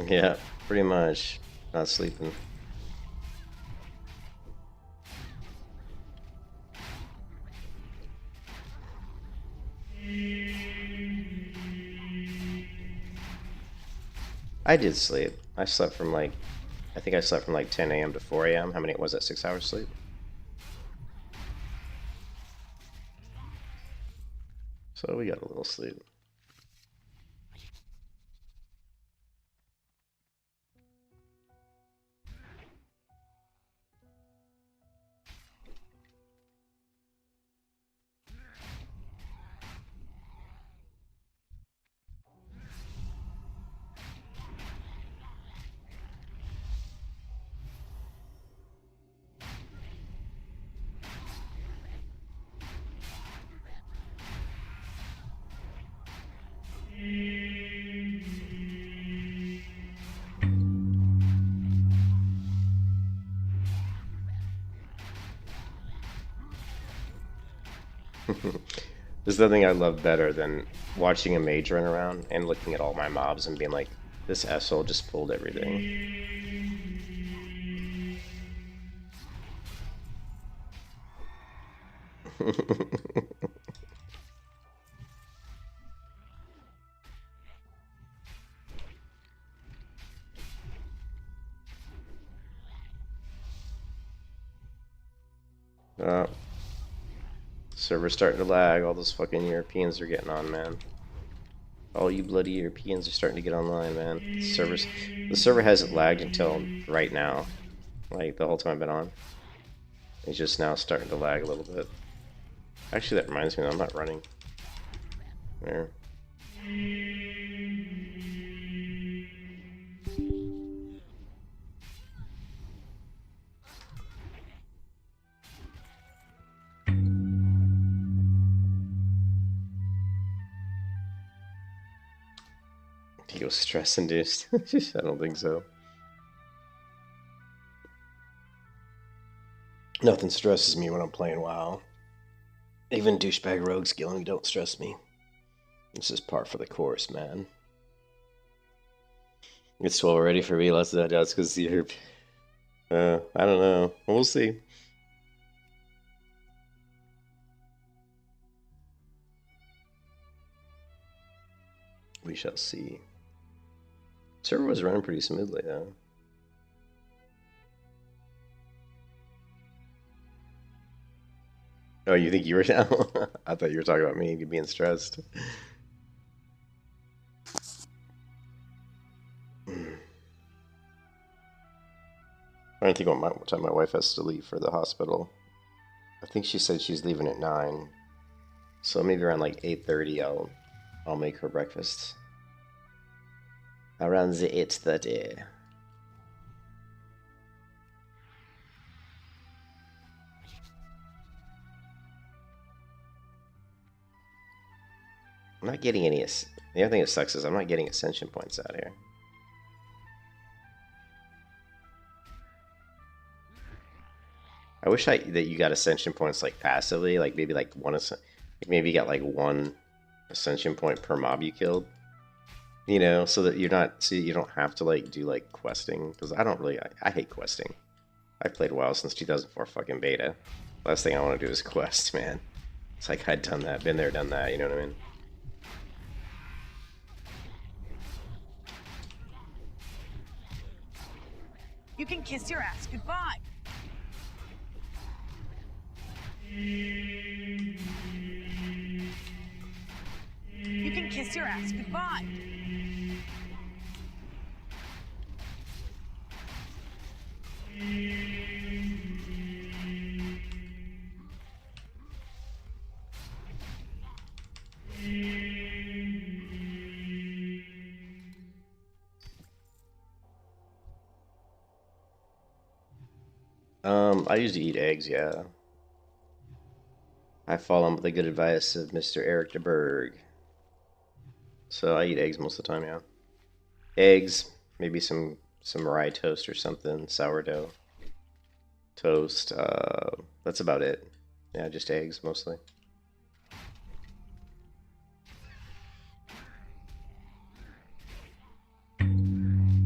Yeah, pretty much. Not sleeping. I did sleep. I slept from like, I think I slept from like 10 a.m. to 4 a.m. How many was that? 6 hours sleep? So we got a little sleep. There's nothing I love better than watching a mage run around and looking at all my mobs and being like, this asshole just pulled everything. Server's starting to lag. All those fucking Europeans are getting on, man. All you bloody Europeans are starting to get online, man. The server hasn't lagged until right now. Like, the whole time I've been on. It's just now starting to lag a little bit. Actually, that reminds me, I'm not running. There. He goes stress induced. I don't think so. Nothing stresses me when I'm playing WoW. Even douchebag rogue skilling don't stress me. This is par for the course, man. It's 12 already for me. Let's not just because you're. I don't know. We'll see. We shall see. Server was running pretty smoothly, though. Oh, you think you were down? I thought you were talking about me being stressed. I don't think what time my wife has to leave for the hospital. I think she said she's leaving at 9. So maybe around like 8:30 I'll make her breakfast. Around the 8:30. I'm not getting any. The other thing that sucks is I'm not getting Ascension points out here. I wish that you got Ascension points like passively, like maybe like maybe you got like 1 Ascension point per mob you killed. You know, so that you don't have to like do like questing, because I don't really, I hate questing. I've played WoW since 2004 fucking beta. Last thing I want to do is quest, man. It's like I'd done that, been there, done that, you know what I mean? You can kiss your ass goodbye. You can kiss your ass goodbye. I usually eat eggs, yeah. I follow the good advice of Mr. Eric DeBerg. So I eat eggs most of the time, yeah. Eggs, maybe some rye toast or something, sourdough toast. That's about it. Yeah, just eggs mostly.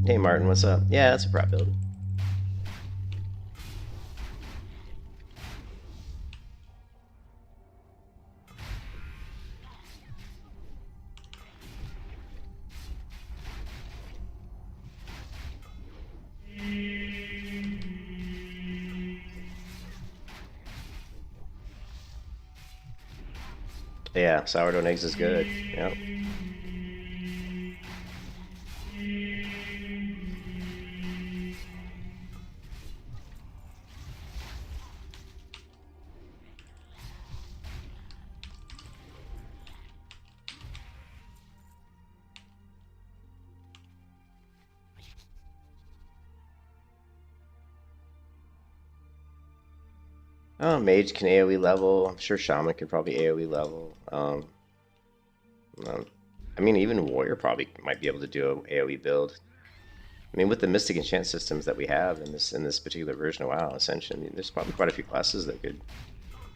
Hey Martin, what's up? Yeah, that's a prop build. Yeah, sourdough and eggs is good. Yep. Oh, mage can AoE level. I'm sure shaman could probably AoE level. I mean, even warrior probably might be able to do a AoE build. I mean, with the mystic enchant systems that we have in this particular version of WoW Ascension, there's probably quite a few classes that could.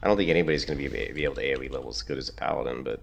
I don't think anybody's going to be able to AoE level as good as a paladin, but.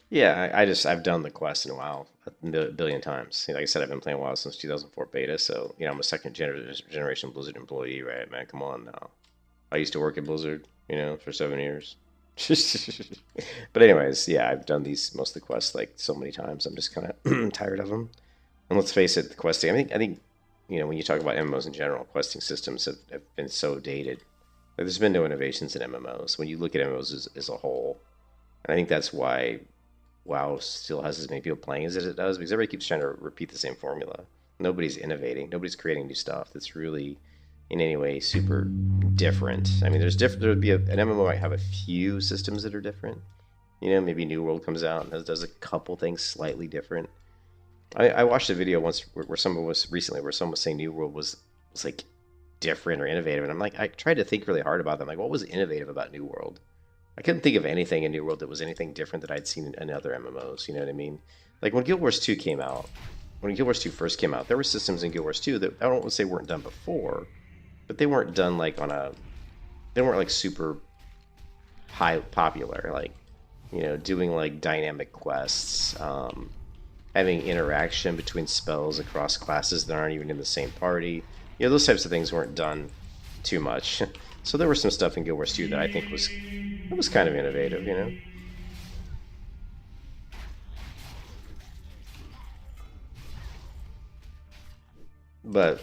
Yeah, I've done the quest in a while, a billion times. Like I said, I've been playing WoW since 2004 beta, so I'm a second generation Blizzard employee, right, man? Come on now. I used to work at Blizzard, for 7 years. But anyways, yeah, I've done most of the quests like so many times. I'm just kind of tired of them. And let's face it, the questing. I think, when you talk about MMOs in general, questing systems have been so dated. Like, there's been no innovations in MMOs. When you look at MMOs as a whole, and I think that's why WoW still has as many people playing as it does, because everybody keeps trying to repeat the same formula. Nobody's innovating. Nobody's creating new stuff that's really, in any way, super different. I mean, there would be an MMO might have a few systems that are different. Maybe New World comes out and does a couple things slightly different. I watched a video once where someone was saying New World was like different or innovative, and I'm like, I tried to think really hard about them. Like, what was innovative about New World? I couldn't think of anything in New World that was anything different that I'd seen in other MMOs. You know what I mean? Like when Guild Wars 2 came out, when Guild Wars 2 first came out, there were systems in Guild Wars 2 that I don't want to say weren't done before, but they weren't done like they weren't like super high popular. Like, doing like dynamic quests, having interaction between spells across classes that aren't even in the same party. Those types of things weren't done too much. So there was some stuff in Guild Wars 2 that I think was kind of innovative, But,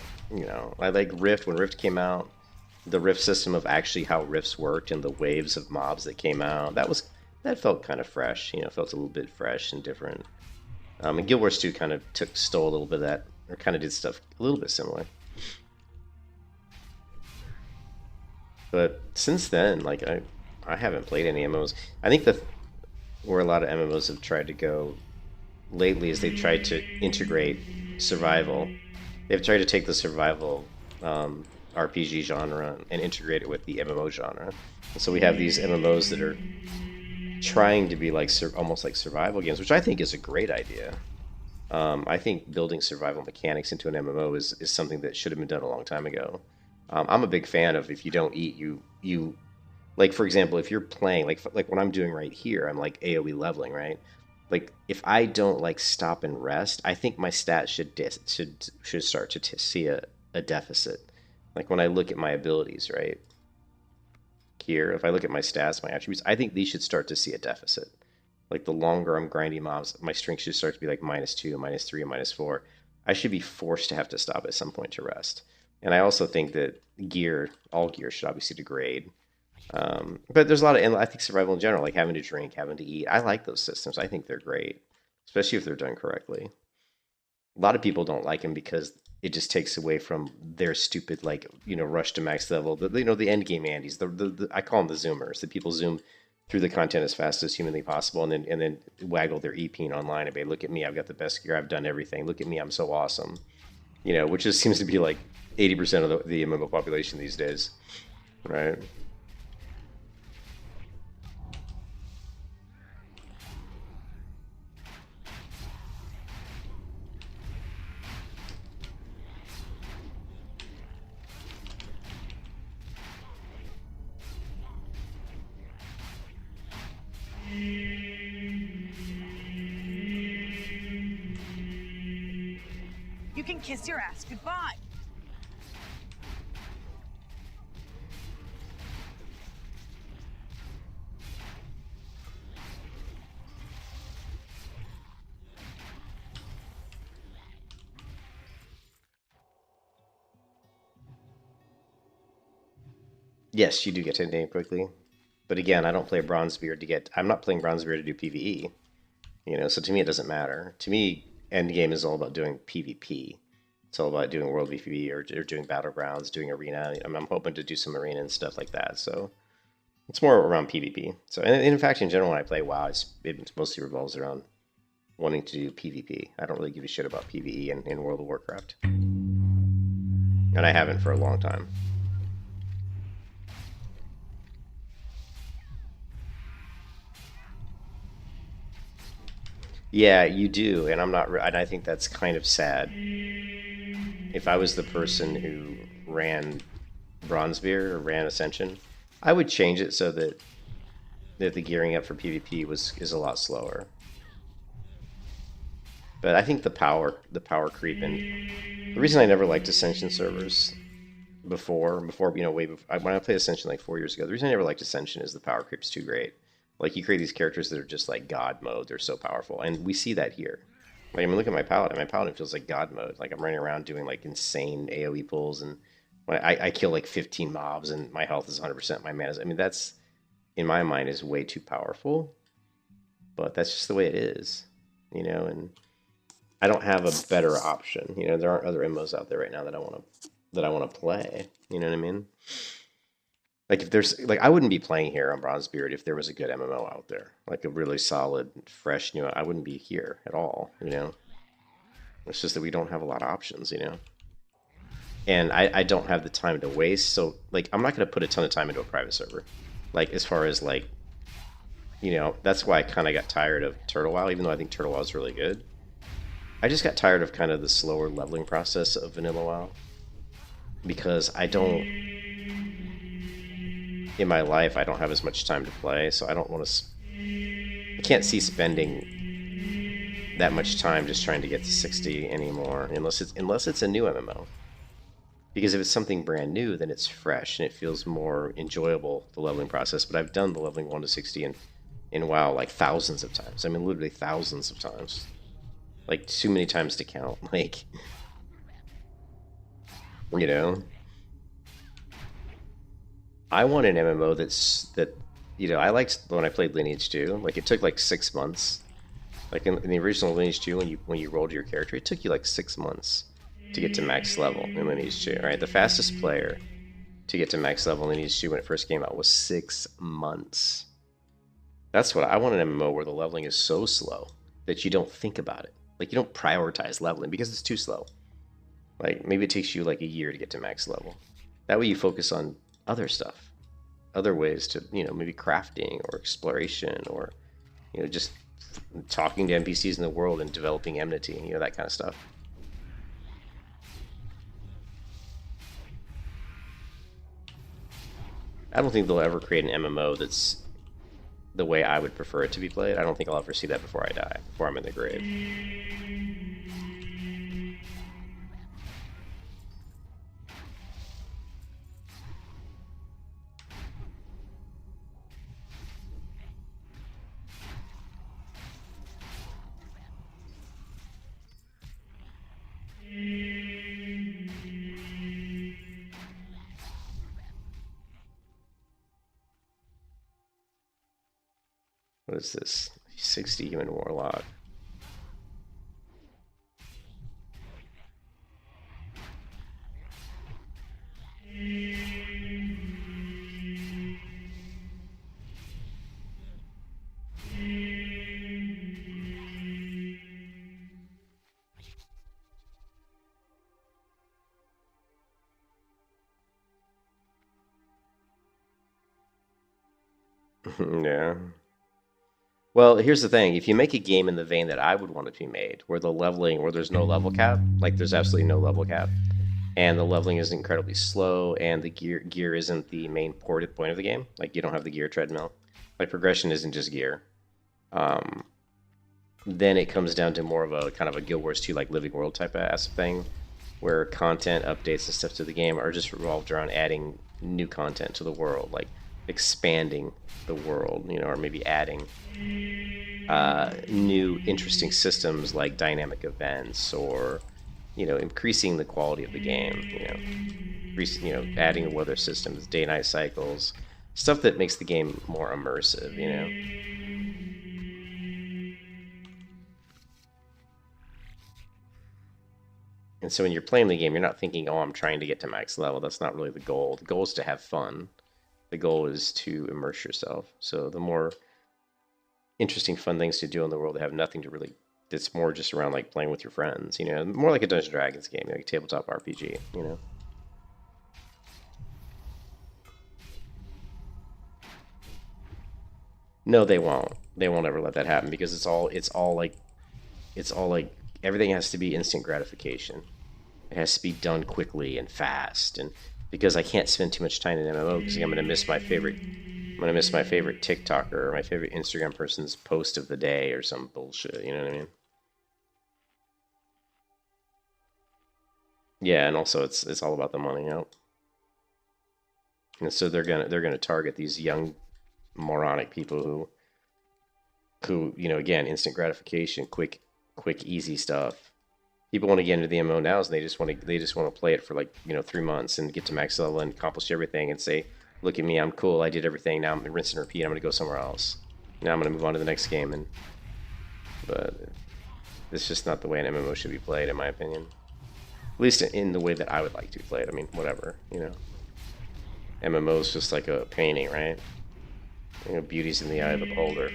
I like Rift. When Rift came out, the Rift system of actually how Rifts worked and the waves of mobs that came out, that felt kind of fresh, felt a little bit fresh and different. And Guild Wars 2 kind of stole a little bit of that, or kind of did stuff a little bit similar. But since then, like I haven't played any MMOs. I think where a lot of MMOs have tried to go lately is they've tried to integrate survival. They've tried to take the survival RPG genre and integrate it with the MMO genre. And so we have these MMOs that are trying to be like almost like survival games, which I think is a great idea. I think building survival mechanics into an MMO is something that should have been done a long time ago. I'm a big fan of if you don't eat, you like, for example, if you're playing like what I'm doing right here, I'm like AoE leveling, right? Like if I don't like stop and rest, I think my stats should start to see a deficit. Like when I look at my abilities, right? Here, if I look at my stats, my attributes, I think these should start to see a deficit. Like the longer I'm grinding mobs, my strength should start to be like -2, -3, and -4. I should be forced to have to stop at some point to rest. And I also think that all gear should obviously degrade. But there's a lot of, and I think survival in general, like having to drink, having to eat, I like those systems. I think they're great, especially if they're done correctly. A lot of people don't like them because it just takes away from their stupid, like, rush to max level. The end game Andes. I call them the zoomers. The people zoom through the content as fast as humanly possible, and then waggle their e-peen online and be, look at me, I've got the best gear, I've done everything. Look at me, I'm so awesome. Which just seems to be like 80% of the MMO population these days, right? You can kiss your ass goodbye. Yes, you do get to end game quickly. But again, I don't play Bronzebeard I'm not playing Bronzebeard to do PvE. So to me it doesn't matter. To me, endgame is all about doing PvP. It's all about doing World VPV or doing Battlegrounds, doing Arena. I'm hoping to do some Arena and stuff like that. So it's more around PvP. So, and in fact, in general, when I play WoW, it mostly revolves around wanting to do PvP. I don't really give a shit about PvE in World of Warcraft. And I haven't for a long time. Yeah, you do, and and I think that's kind of sad. If I was the person who ran Bronzebeard or ran Ascension, I would change it so that the gearing up for PvP is a lot slower. But I think the power creep, and the reason I never liked Ascension servers before way before, when I played Ascension like 4 years ago, the reason I never liked Ascension is the power creep's too great. Like, you create these characters that are just like God mode. They're so powerful. And we see that here. Like, I mean, look at my Paladin. My Paladin feels like God mode. Like, I'm running around doing like insane AoE pulls, and I kill like 15 mobs and my health is 100%. My mana is, I mean, that's, in my mind, is way too powerful. But that's just the way it is, and I don't have a better option. There aren't other MMOs out there right now that I want to play. You know what I mean? Like, if there's, like, I wouldn't be playing here on Bronzebeard if there was a good MMO out there, like a really solid, fresh, I wouldn't be here at all, It's just that we don't have a lot of options, And I don't have the time to waste, so, like, I'm not going to put a ton of time into a private server. Like, as far as, like, that's why I kind of got tired of Turtle WoW, even though I think Turtle WoW is really good. I just got tired of kind of the slower leveling process of Vanilla WoW. Because in my life, I don't have as much time to play, so I don't want to... I can't see spending that much time just trying to get to 60 anymore, unless it's a new MMO. Because if it's something brand new, then it's fresh, and it feels more enjoyable, the leveling process. But I've done the leveling 1 to 60 in WoW like thousands of times. I mean, literally thousands of times. Like, too many times to count. Like, I want an MMO that I liked when I played Lineage 2. Like, it took like 6 months. Like in the original Lineage 2, when you rolled your character, it took you like 6 months to get to max level in Lineage 2, right? The fastest player to get to max level in Lineage 2 when it first came out was 6 months. That's what I want, an MMO where the leveling is so slow that you don't think about it. Like, you don't prioritize leveling because it's too slow. Like, maybe it takes you like a year to get to max level. That way you focus on other stuff, other ways to, maybe crafting or exploration or, just talking to NPCs in the world and developing enmity, you know, that kind of stuff. I don't think they'll ever create an MMO that's the way I would prefer it to be played. I don't think I'll ever see that before I die, before I'm in the grave. What is this? 60 human warlock. Yeah. Well, here's the thing. If you make a game in the vein that I would want it to be made, where there's no level cap, like there's absolutely no level cap, and the leveling is incredibly slow, and the gear isn't the main point of the game, like you don't have the gear treadmill, like progression isn't just gear, then it comes down to more of a kind of a Guild Wars 2 like living world type of ass thing, where content updates and stuff to the game are just revolved around adding new content to the world, like expanding the world, you know, or maybe adding new interesting systems like dynamic events, or you know, increasing the quality of the game, you know, adding weather systems, day-night cycles, stuff that makes the game more immersive, you know. And so when you're playing the game, you're not thinking, oh, I'm trying to get to max level. That's not really the goal. The goal is to have fun. The goal is to immerse yourself. So the more interesting, fun things to do in the world that have nothing to really, that's more just around like playing with your friends, you know, more like a Dungeons & Dragons game, like a tabletop RPG, you know. No, they won't. They won't ever let that happen, because it's all like everything has to be instant gratification. It has to be done quickly and fast, and because I can't spend too much time in MMO, because I'm gonna miss my favorite TikToker or my favorite Instagram person's post of the day or some bullshit. You know what I mean? Yeah, and also it's all about the money, you know. And so they're gonna target these young moronic people who you know, again, instant gratification, quick easy stuff. People want to get into the MMO now, and they just want to play it for like, you know, 3 months and get to max level and accomplish everything and say, look at me, I'm cool, I did everything. Now I'm gonna rinse and repeat. I'm gonna go somewhere else. Now I'm gonna move on to the next game. And but it's just not the way an MMO should be played, in my opinion. At least in the way that I would like to be played. I mean, whatever, you know. MMO is just like a painting, right? You know, beauty's in the eye of the beholder.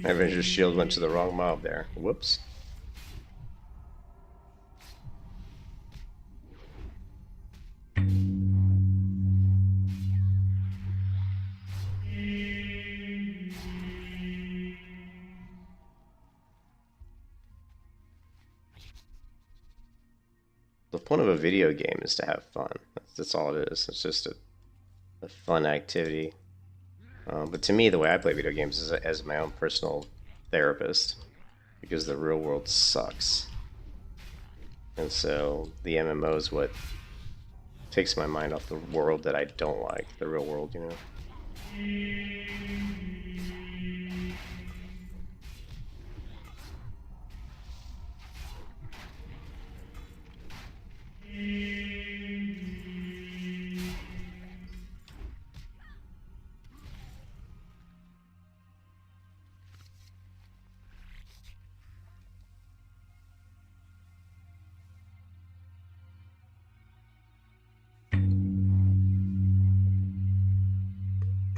Avenger's shield went to the wrong mob there. Whoops. The point of a video game is to have fun. That's all it is. It's just a fun activity. But to me, the way I play video games is as my own personal therapist, because the real world sucks. And so the MMO is what takes my mind off the world that I don't like, the real world, you know?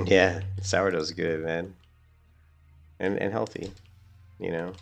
Yeah, sourdough's good, man. And healthy, you know?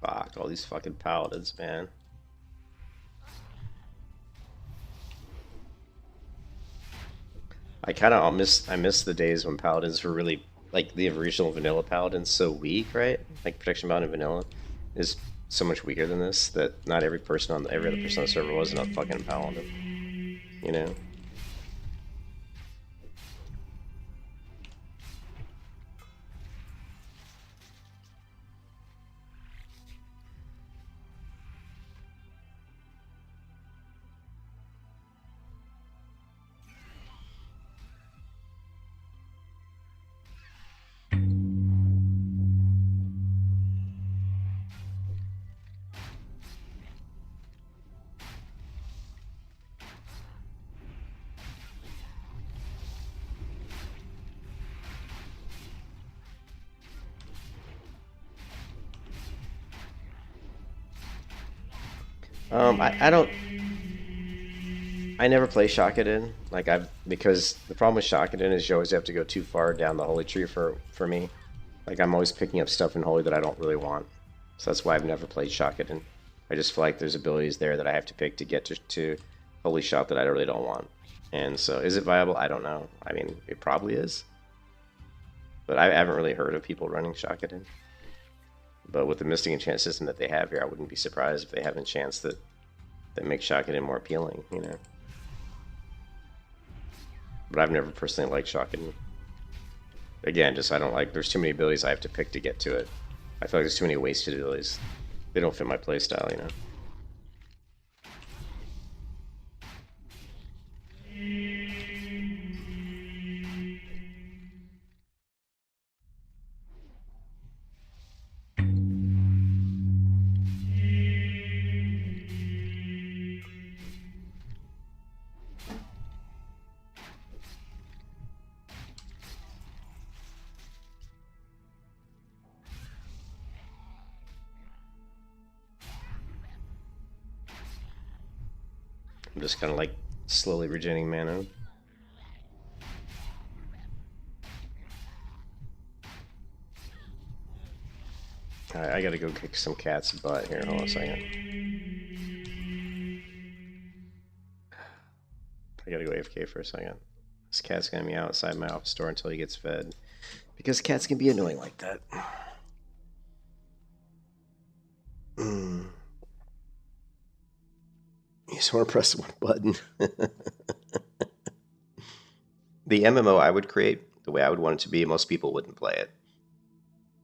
Fuck, all these fucking paladins, man. I miss the days when paladins were really like the original vanilla paladin's so weak, right? Like protection bound in vanilla is so much weaker than this that not every person on every other person on the server wasn't a fucking paladin. You know? I don't. I never play Shakaden. Like because the problem with Shakaden is you always have to go too far down the holy tree for me. Like I'm always picking up stuff in holy that I don't really want. So that's why I've never played Shakaden. I just feel like there's abilities there that I have to pick to get to holy shot that I really don't want. And so, is it viable? I don't know. I mean, it probably is. But I haven't really heard of people running shotgun. But with the Mystic Enchant system that they have here, I wouldn't be surprised if they have a chance that makes shotgun more appealing, you know. But I've never personally liked shotgun. Again, just I don't like. There's too many abilities I have to pick to get to it. I feel like there's too many wasted abilities. They don't fit my playstyle, you know. I'm just kind of like slowly regenerating mana. Alright, I gotta go kick some cat's butt here. Hold on a second. I gotta go AFK for a second. This cat's gonna be outside my office door until he gets fed. Because cats can be annoying like that. You just want to press one button. The MMO I would create, the way I would want it to be, most people wouldn't play it.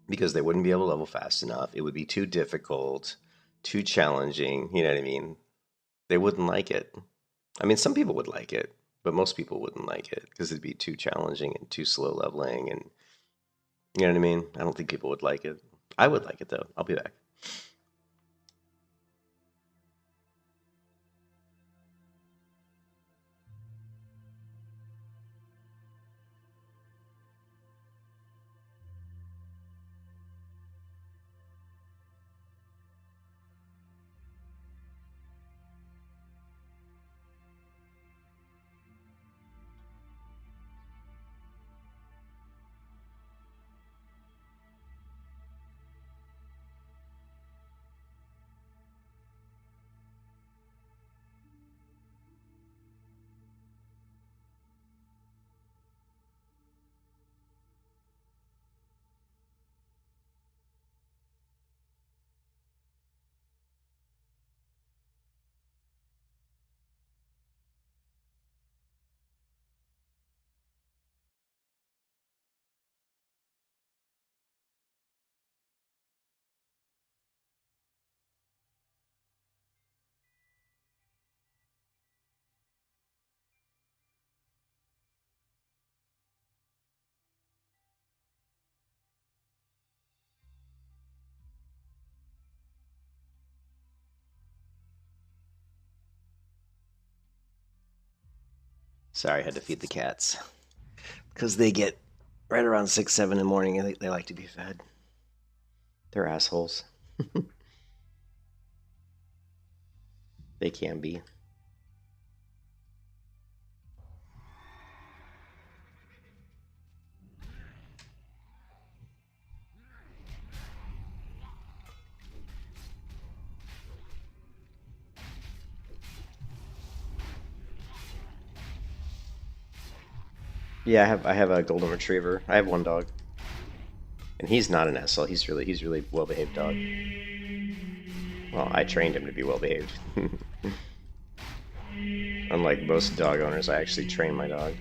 Because they wouldn't be able to level fast enough. It would be too difficult, too challenging, you know what I mean? They wouldn't like it. I mean, some people would like it, but most people wouldn't like it because it'd be too challenging and too slow leveling, and you know what I mean? I don't think people would like it. I would like it though. I'll be back. Sorry, I had to feed the cats. Because they get right around 6, 7 in the morning and they like to be fed. They're assholes. They can be. Yeah, I have a golden retriever. I have one dog, and he's not an SL. He's really well behaved dog. Well, I trained him to be well behaved. Unlike most dog owners, I actually train my dog.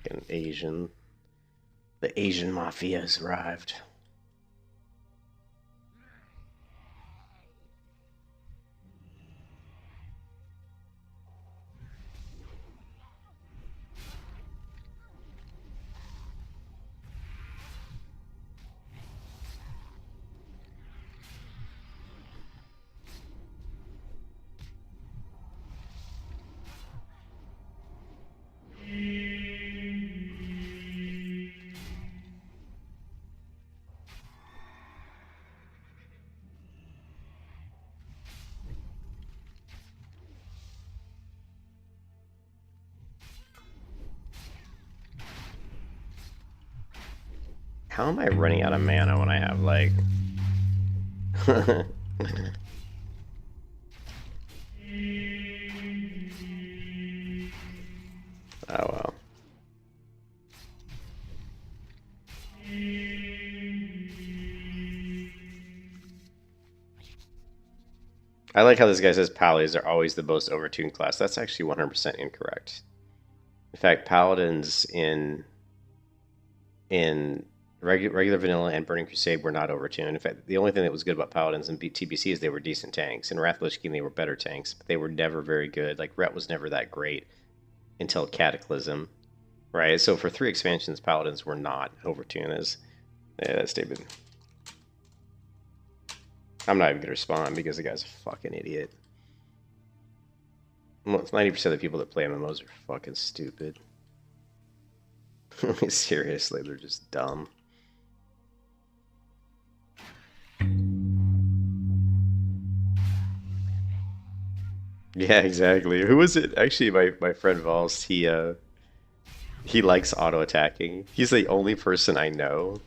Fucking Asian. The Asian mafia has arrived. How am I running out of mana when I have, like... Oh, well. I like how this guy says Paladins are always the most overtuned class. That's actually 100% incorrect. In fact, Paladins in regular vanilla and Burning Crusade were not overtuned. In fact, the only thing that was good about Paladins in TBC is they were decent tanks. In Wrath of Lich King, they were better tanks, but they were never very good. Like, Ret was never that great until Cataclysm, right? So for 3 expansions, Paladins were not overtuned. As that statement. I'm not even gonna respond because the guy's a fucking idiot. 90% of the people that play MMOs are fucking stupid. Seriously, they're just dumb. Yeah, exactly. Who was it? Actually, my friend Vols, he likes auto attacking. He's the only person I know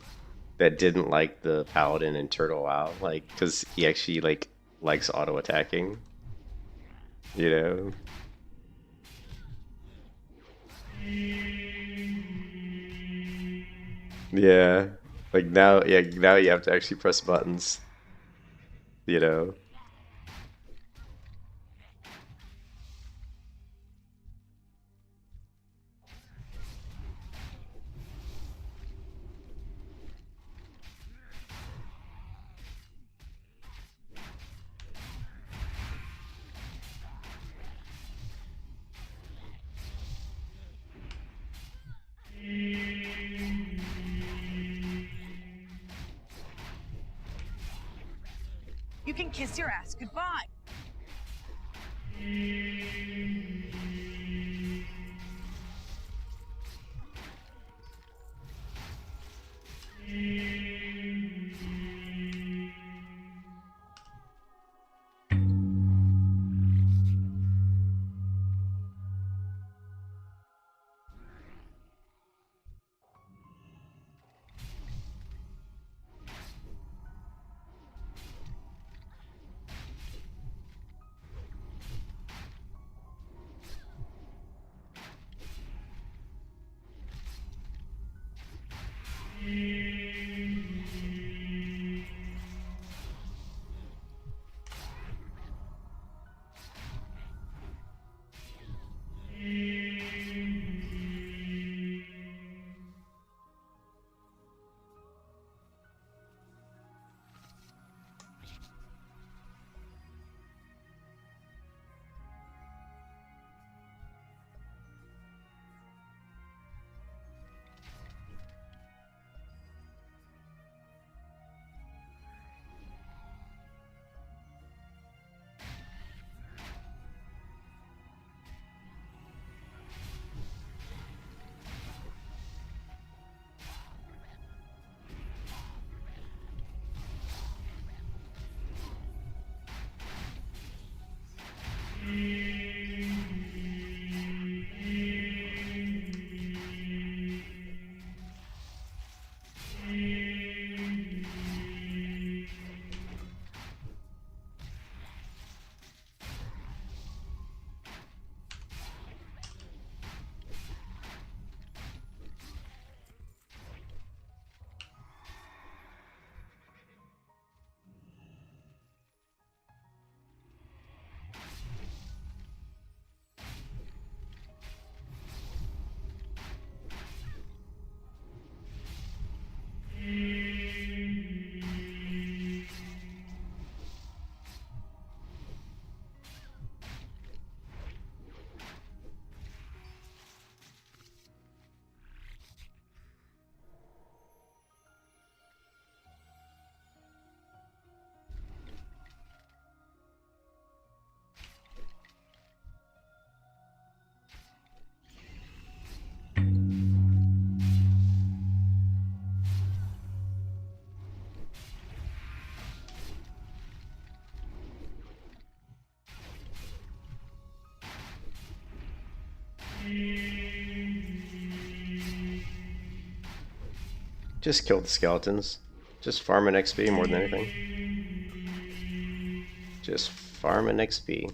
that didn't like the Paladin in Turtle WoW, like, because he actually like likes auto attacking. You know. Yeah. Like now, yeah, now you have to actually press buttons. You know. You can kiss your ass goodbye. Just kill the skeletons. Just farming XP more than anything. Just farming XP.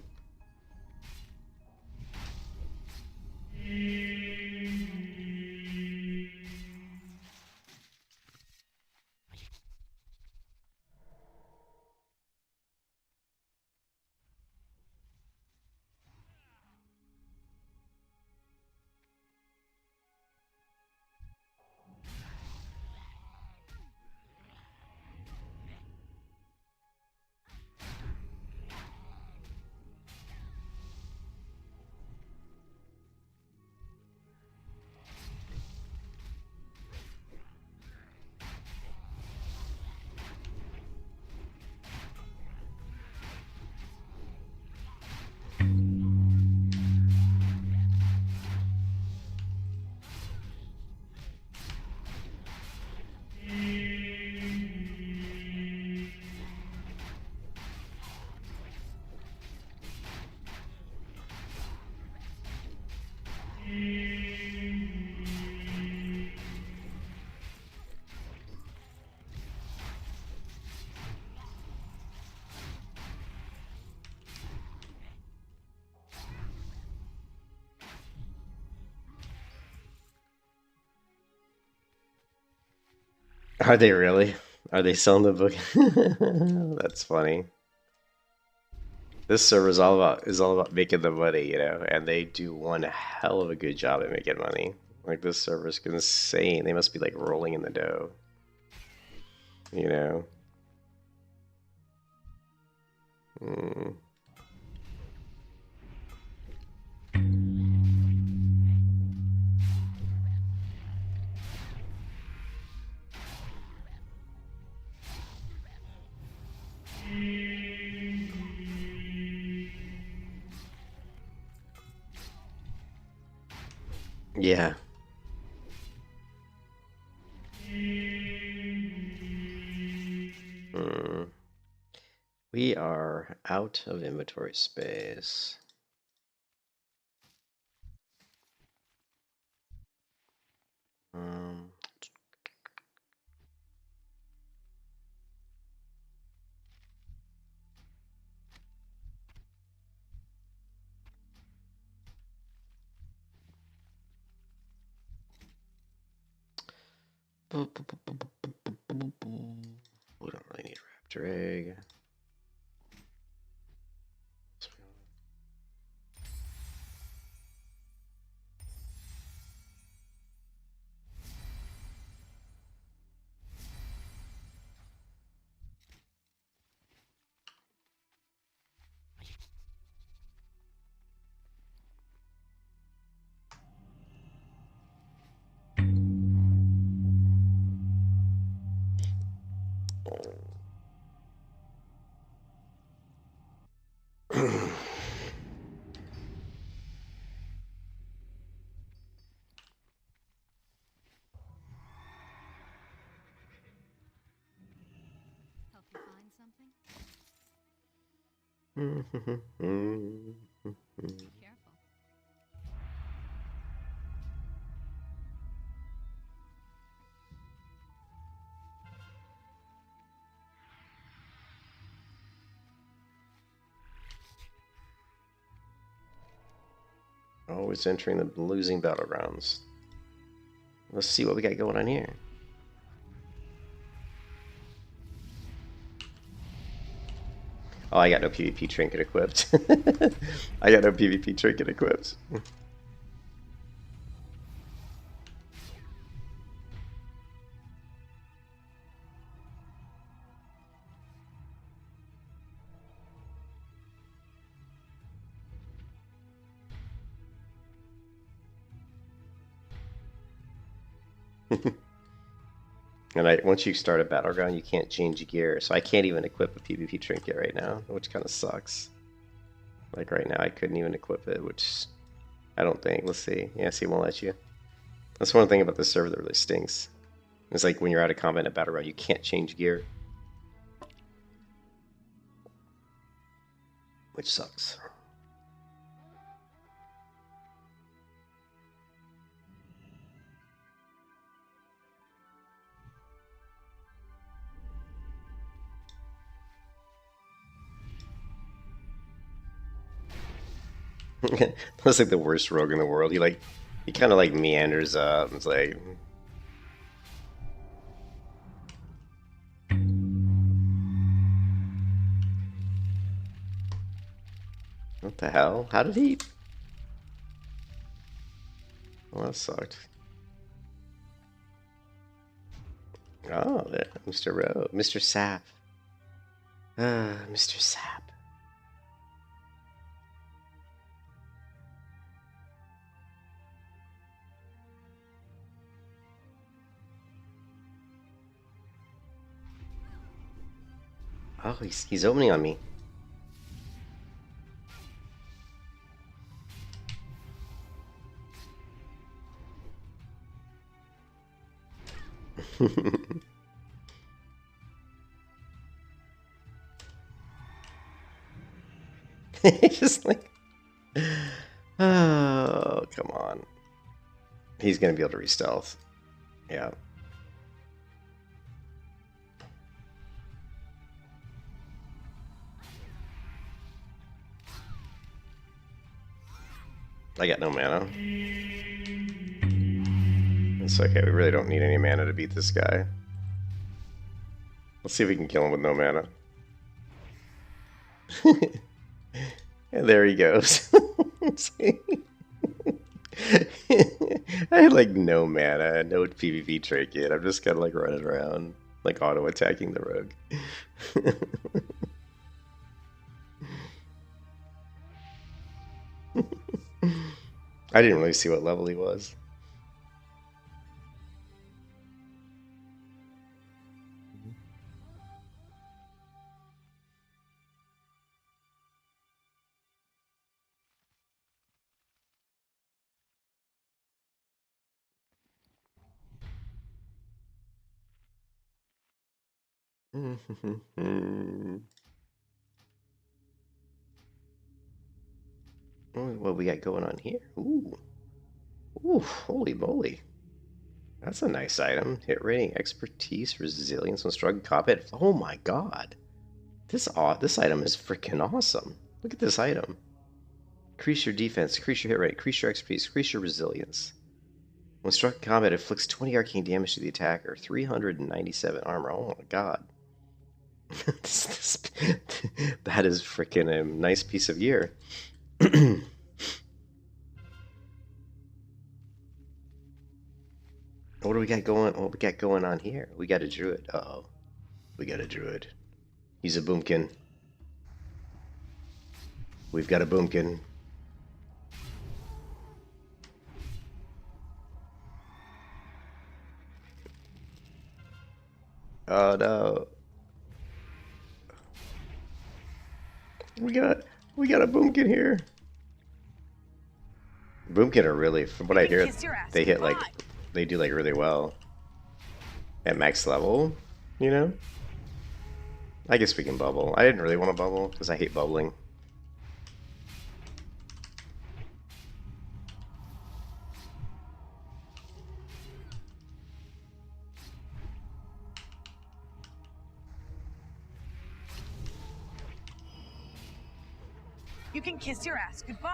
Are they really? Are they selling the book? That's funny. This server is all about making the money, you know, and they do one hell of a good job at making money. Like this server is insane. They must be like rolling in the dough, you know. Yeah. We are out of inventory space. We don't really need raptor egg. Help you find something? Careful. Always entering the losing battlegrounds. Let's see what we got going on here. Oh, I got no PvP trinket equipped. I got no PvP trinket equipped. And once you start a battleground, you can't change gear, so I can't even equip a PvP trinket right now, which kind of sucks. Like right now, I couldn't even equip it, which I don't think. Let's see. Yeah, see, it won't let you. That's one thing about this server that really stinks. It's like when you're out of combat in a battleground, you can't change gear, which sucks. That's like the worst rogue in the world. He kind of like meanders up. It's like, what the hell? How did he? Well, that sucked. Oh, there, Mr. Rowe, Mr. Sap. Mr. Sap. Oh, he's opening on me. Just like, oh, come on. He's gonna be able to re-stealth. Yeah. I got no mana. It's okay, we really don't need any mana to beat this guy. Let's see if we can kill him with no mana. And there he goes. I had like no mana, no PvP trinket. I'm just kind of like running around, like auto attacking the rogue. I didn't really see what level he was. What we got going on here? Ooh. Ooh, holy moly. That's a nice item. Hit rating, expertise, resilience when struck combat. Oh my god. This item is freaking awesome. Look at this item. Increase your defense, increase your hit rate, increase your expertise, increase your resilience. When struck in combat, it inflicts 20 arcane damage to the attacker, 397 armor. Oh my god. That is freaking a nice piece of gear. What do we got going? What we got going on here? We got a druid. Uh-oh. We got a druid. He's a boomkin. We've got a boomkin. Oh no. We got a boomkin here. Boomkin are really, from what I hear, they hit like, they do like really well at max level, you know? I guess we can bubble. I didn't really want to bubble because I hate bubbling. You can kiss your ass goodbye.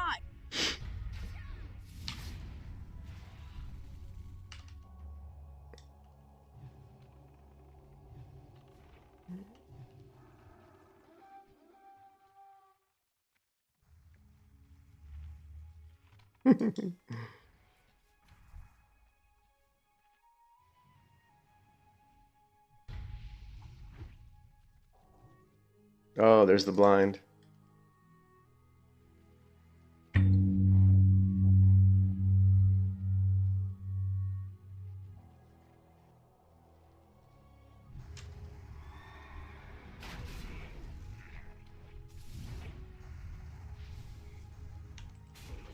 Oh, there's the blind.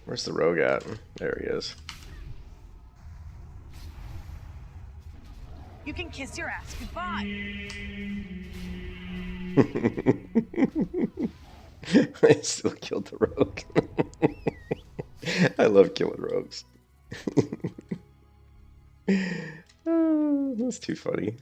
Where's the rogue at? There he is. You can kiss your ass goodbye. I still killed the rogue. I love killing rogues. Oh, that's too funny.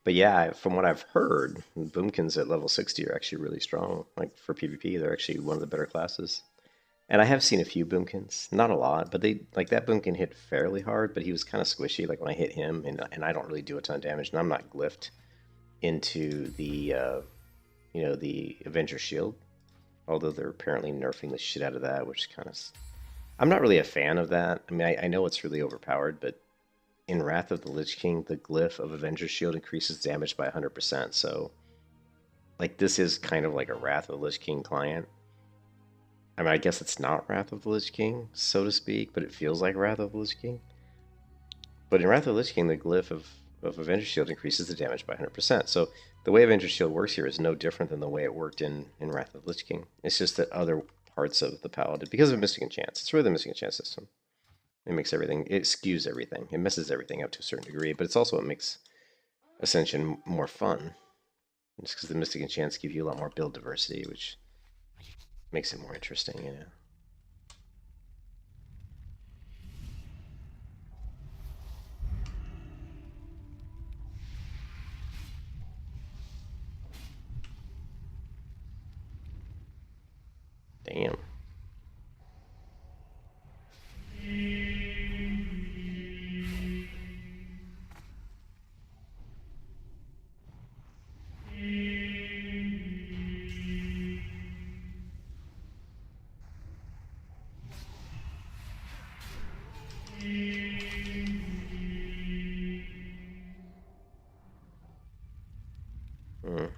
But yeah, from what I've heard, boomkins at level 60 are actually really strong. Like for PvP, they're actually one of the better classes. And I have seen a few boomkins, not a lot, but they like that boomkin hit fairly hard, but he was kind of squishy. Like when I hit him, and I don't really do a ton of damage, and I'm not glyphed into the the Avenger Shield, although they're apparently nerfing the shit out of that, which kind of I'm not really a fan of that. I mean, I know it's really overpowered, but in Wrath of the Lich King, the glyph of Avenger Shield increases damage by 100%. So, like, this is kind of like a Wrath of the Lich King client. I mean, I guess it's not Wrath of the Lich King, so to speak, but it feels like Wrath of the Lich King. But in Wrath of the Lich King, the glyph of Avenger Shield increases the damage by 100%. So the way Avenger Shield works here is no different than the way it worked in Wrath of the Lich King. It's just that other parts of the Paladin, because of Mystic Enchants, it's really the Mystic Enchant system. It makes everything, it skews everything. It messes everything up to a certain degree, but it's also what makes Ascension more fun. Just because the Mystic Enchants give you a lot more build diversity, which makes it more interesting, you know. Damn. Mm.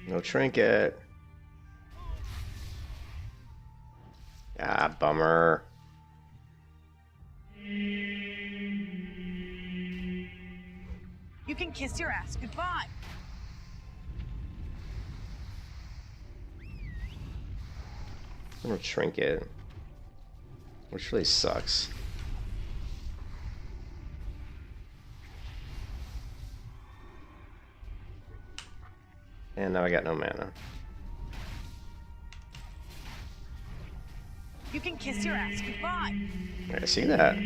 No trinket. Ah, bummer. You can kiss your ass goodbye. No trinket. Which really sucks. And now I got no mana. You can kiss your ass goodbye. I see that.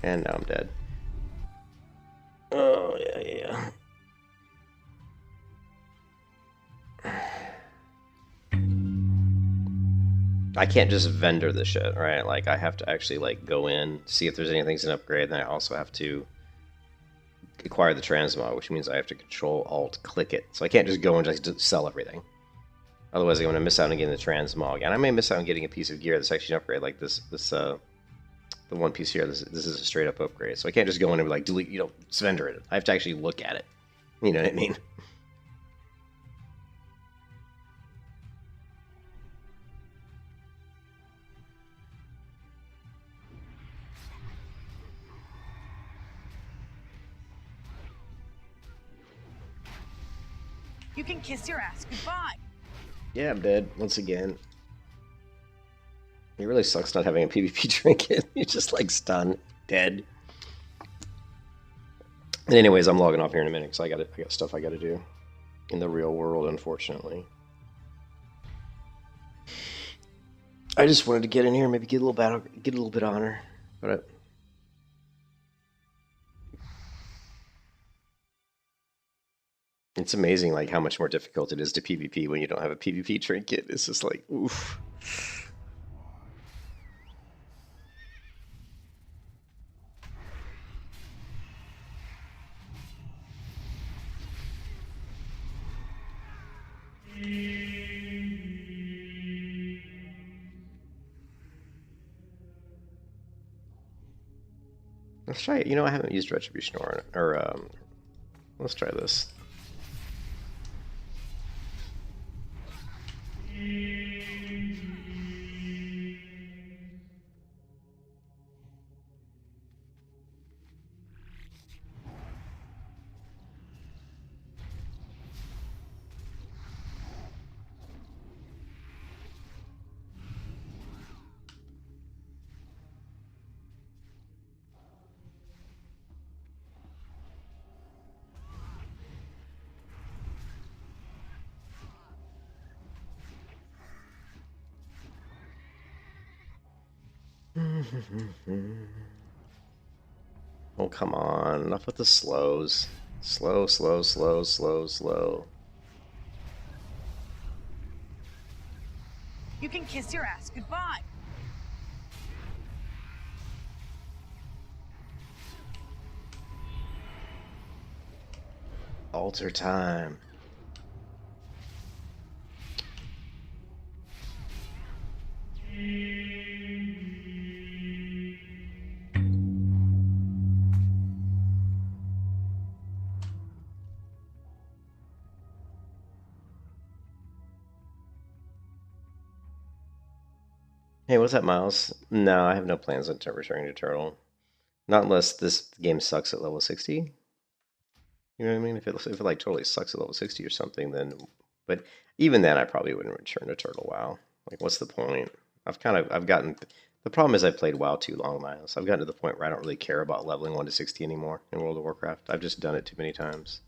And now I'm dead. Oh, yeah. I can't just vendor the shit, right? Like, I have to actually, like, go in, see if there's anything to upgrade, and then I also have to acquire the transmog, which means I have to Control-Alt-click it. So I can't just go and just sell everything. Otherwise, I'm going to miss out on getting the transmog. And I may miss out on getting a piece of gear that's actually an upgrade, like the one piece here. This is a straight-up upgrade. So I can't just go in and be like, delete, vendor it. I have to actually look at it. You know what I mean? You can kiss your ass goodbye. Yeah, I'm dead once again. It really sucks not having a PvP trinket. You're just like stunned, dead. And anyways, I'm logging off here in a minute because I got stuff I got to do in the real world, unfortunately. I just wanted to get in here, maybe get a little battle, get a little bit of honor, but it's amazing like how much more difficult it is to PvP when you don't have a PvP trinket. It's just like oof. Let's try it. You know, I haven't used Retribution or let's try this. Oh, come on. Enough with the slows. Slow, slow, slow, slow, slow. You can kiss your ass goodbye. Alter time. Hey, what's up, Miles? No, I have no plans on returning to Turtle. Not unless this game sucks at level 60. You know what I mean? If it like totally sucks at level 60 or something, then... But even then, I probably wouldn't return to Turtle WoW. Like, what's the point? I've gotten... The problem is I played WoW too long, Miles. I've gotten to the point where I don't really care about leveling 1 to 60 anymore in World of Warcraft. I've just done it too many times.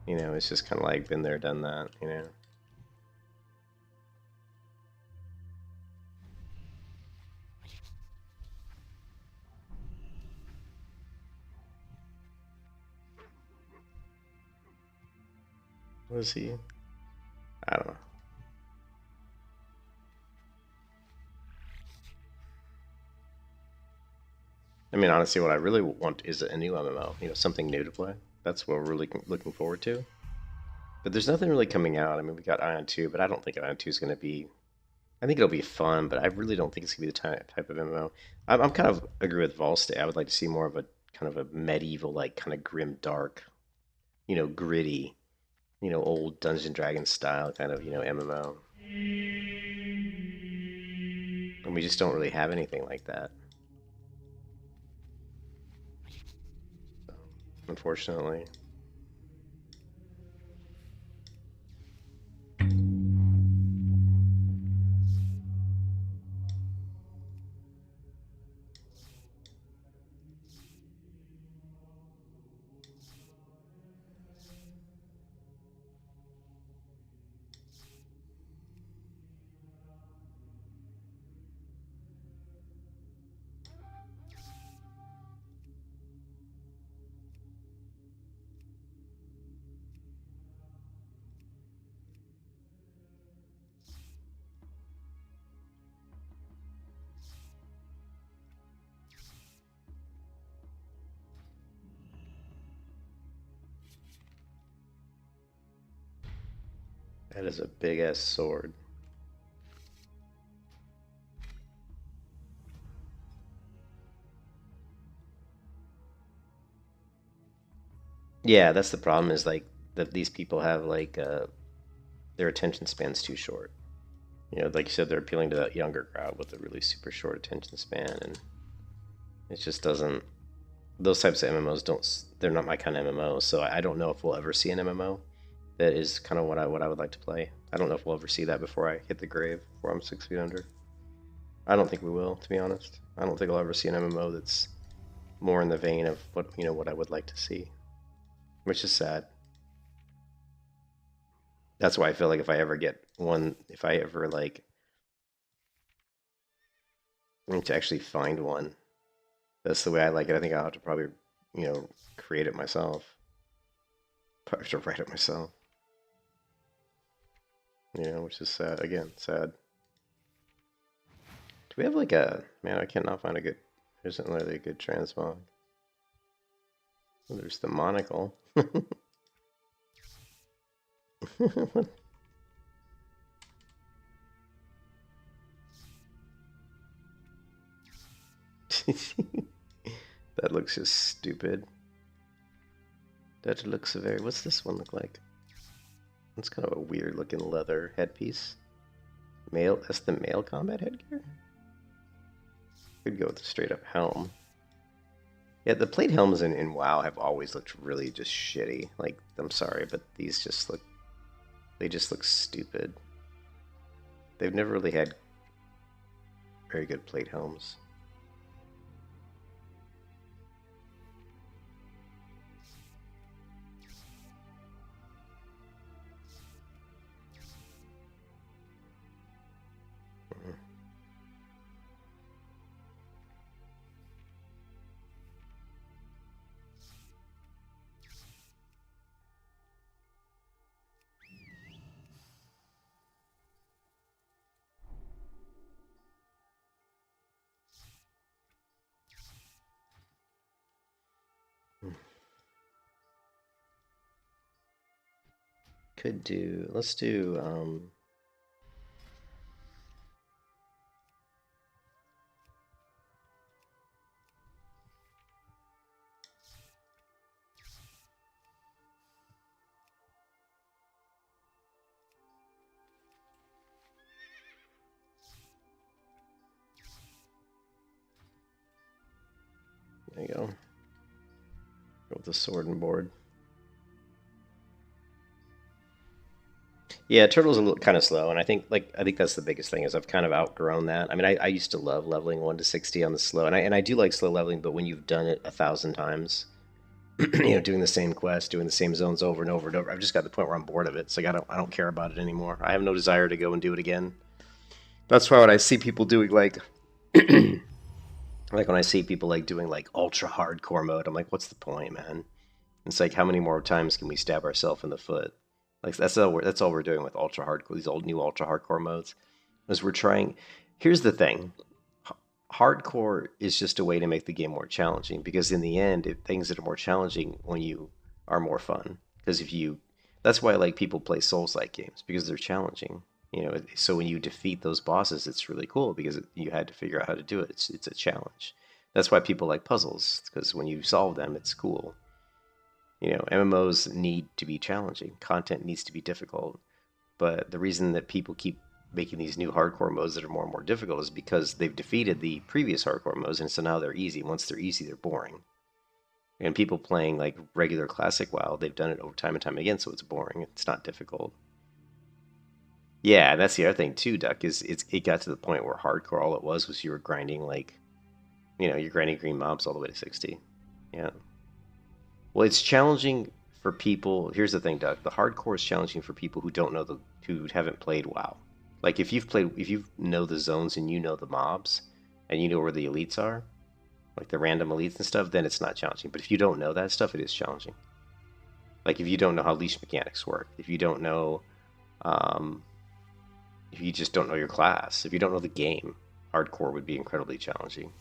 You know, it's just kind of like been there, done that, you know? What is he? I don't know. I mean, honestly, what I really want is a new MMO. You know, something new to play. That's what we're really looking forward to. But there's nothing really coming out. I mean, we got Ion 2, but I don't think Ion 2 is going to be... I think it'll be fun, but I really don't think it's going to be the type of MMO. I'm kind of agree with Volstay. I would like to see more of a kind of a medieval, like kind of grim, dark, you know, gritty, you know, old Dungeons & Dragons style kind of, you know, MMO. And we just don't really have anything like that. So, unfortunately. That is a big ass sword. Yeah, that's the problem. Is like these people have like their attention span's too short. You know, like you said, they're appealing to that younger crowd with a really super short attention span, and it just doesn't. Those types of MMOs don't. They're not my kind of MMO. So I don't know if we'll ever see an MMO that is kind of what I would like to play. I don't know if we'll ever see that before I hit the grave, before I'm 6 feet under. I don't think we will, to be honest. I don't think I'll ever see an MMO that's more in the vein of what what I would like to see, which is sad. That's why I feel like if I ever get one, if I ever like need to actually find one, that's the way I like it. I think I'll have to probably, create it myself. Probably have to write it myself. Which is sad. Again, sad. Do we have like a... Man, I cannot find a good... There isn't really a good transmog. Well, there's the monocle. That looks just stupid. That looks very... What's this one look like? It's kind of a weird looking leather headpiece. Male... That's the male combat headgear? Could go with a straight up helm. Yeah, the plate helms in WoW have always looked really just shitty. Like, I'm sorry, but these just look... They just look stupid. They've never really had very good plate helms. Could do... Let's do... There you go. Go with the sword and board. Yeah, Turtle's a little kind of slow, and I think that's the biggest thing is I've kind of outgrown that. I mean, I used to love leveling 1 to 60 on the slow, and I do like slow leveling, but when you've done it 1,000 times, doing the same quest, doing the same zones over and over and over, I've just got to the point where I'm bored of it. It's like I don't care about it anymore. I have no desire to go and do it again. That's why when I see people doing like when I see people like doing like ultra hardcore mode, I'm like, what's the point, man? It's like, how many more times can we stab ourselves in the foot? Like that's all we're doing with ultra hardcore, these old new ultra hardcore modes, is we're trying. Here's the thing: hardcore is just a way to make the game more challenging. Because in the end, things that are more challenging when you are more fun. Because that's why like people play Souls-like games, because they're challenging. So when you defeat those bosses, it's really cool because you had to figure out how to do it. It's a challenge. That's why people like puzzles, because when you solve them, it's cool. MMOs need to be challenging. Content needs to be difficult. But the reason that people keep making these new hardcore modes that are more and more difficult is because they've defeated the previous hardcore modes, and so now they're easy. Once they're easy, they're boring. And people playing like regular classic WoW, they've done it over time and time again, so it's boring. It's not difficult. Yeah, that's the other thing too, Duck, is it got to the point where hardcore, all it was you were grinding like, you're grinding green mobs all the way to 60. Yeah. Well, it's challenging for people. Here's the thing, Doug. The hardcore is challenging for people who don't know who haven't played WoW. Like if you know the zones and you know the mobs and you know where the elites are, like the random elites and stuff, then it's not challenging. But if you don't know that stuff, it is challenging. Like if you don't know how leash mechanics work, if you don't know, if you just don't know your class, if you don't know the game, hardcore would be incredibly challenging.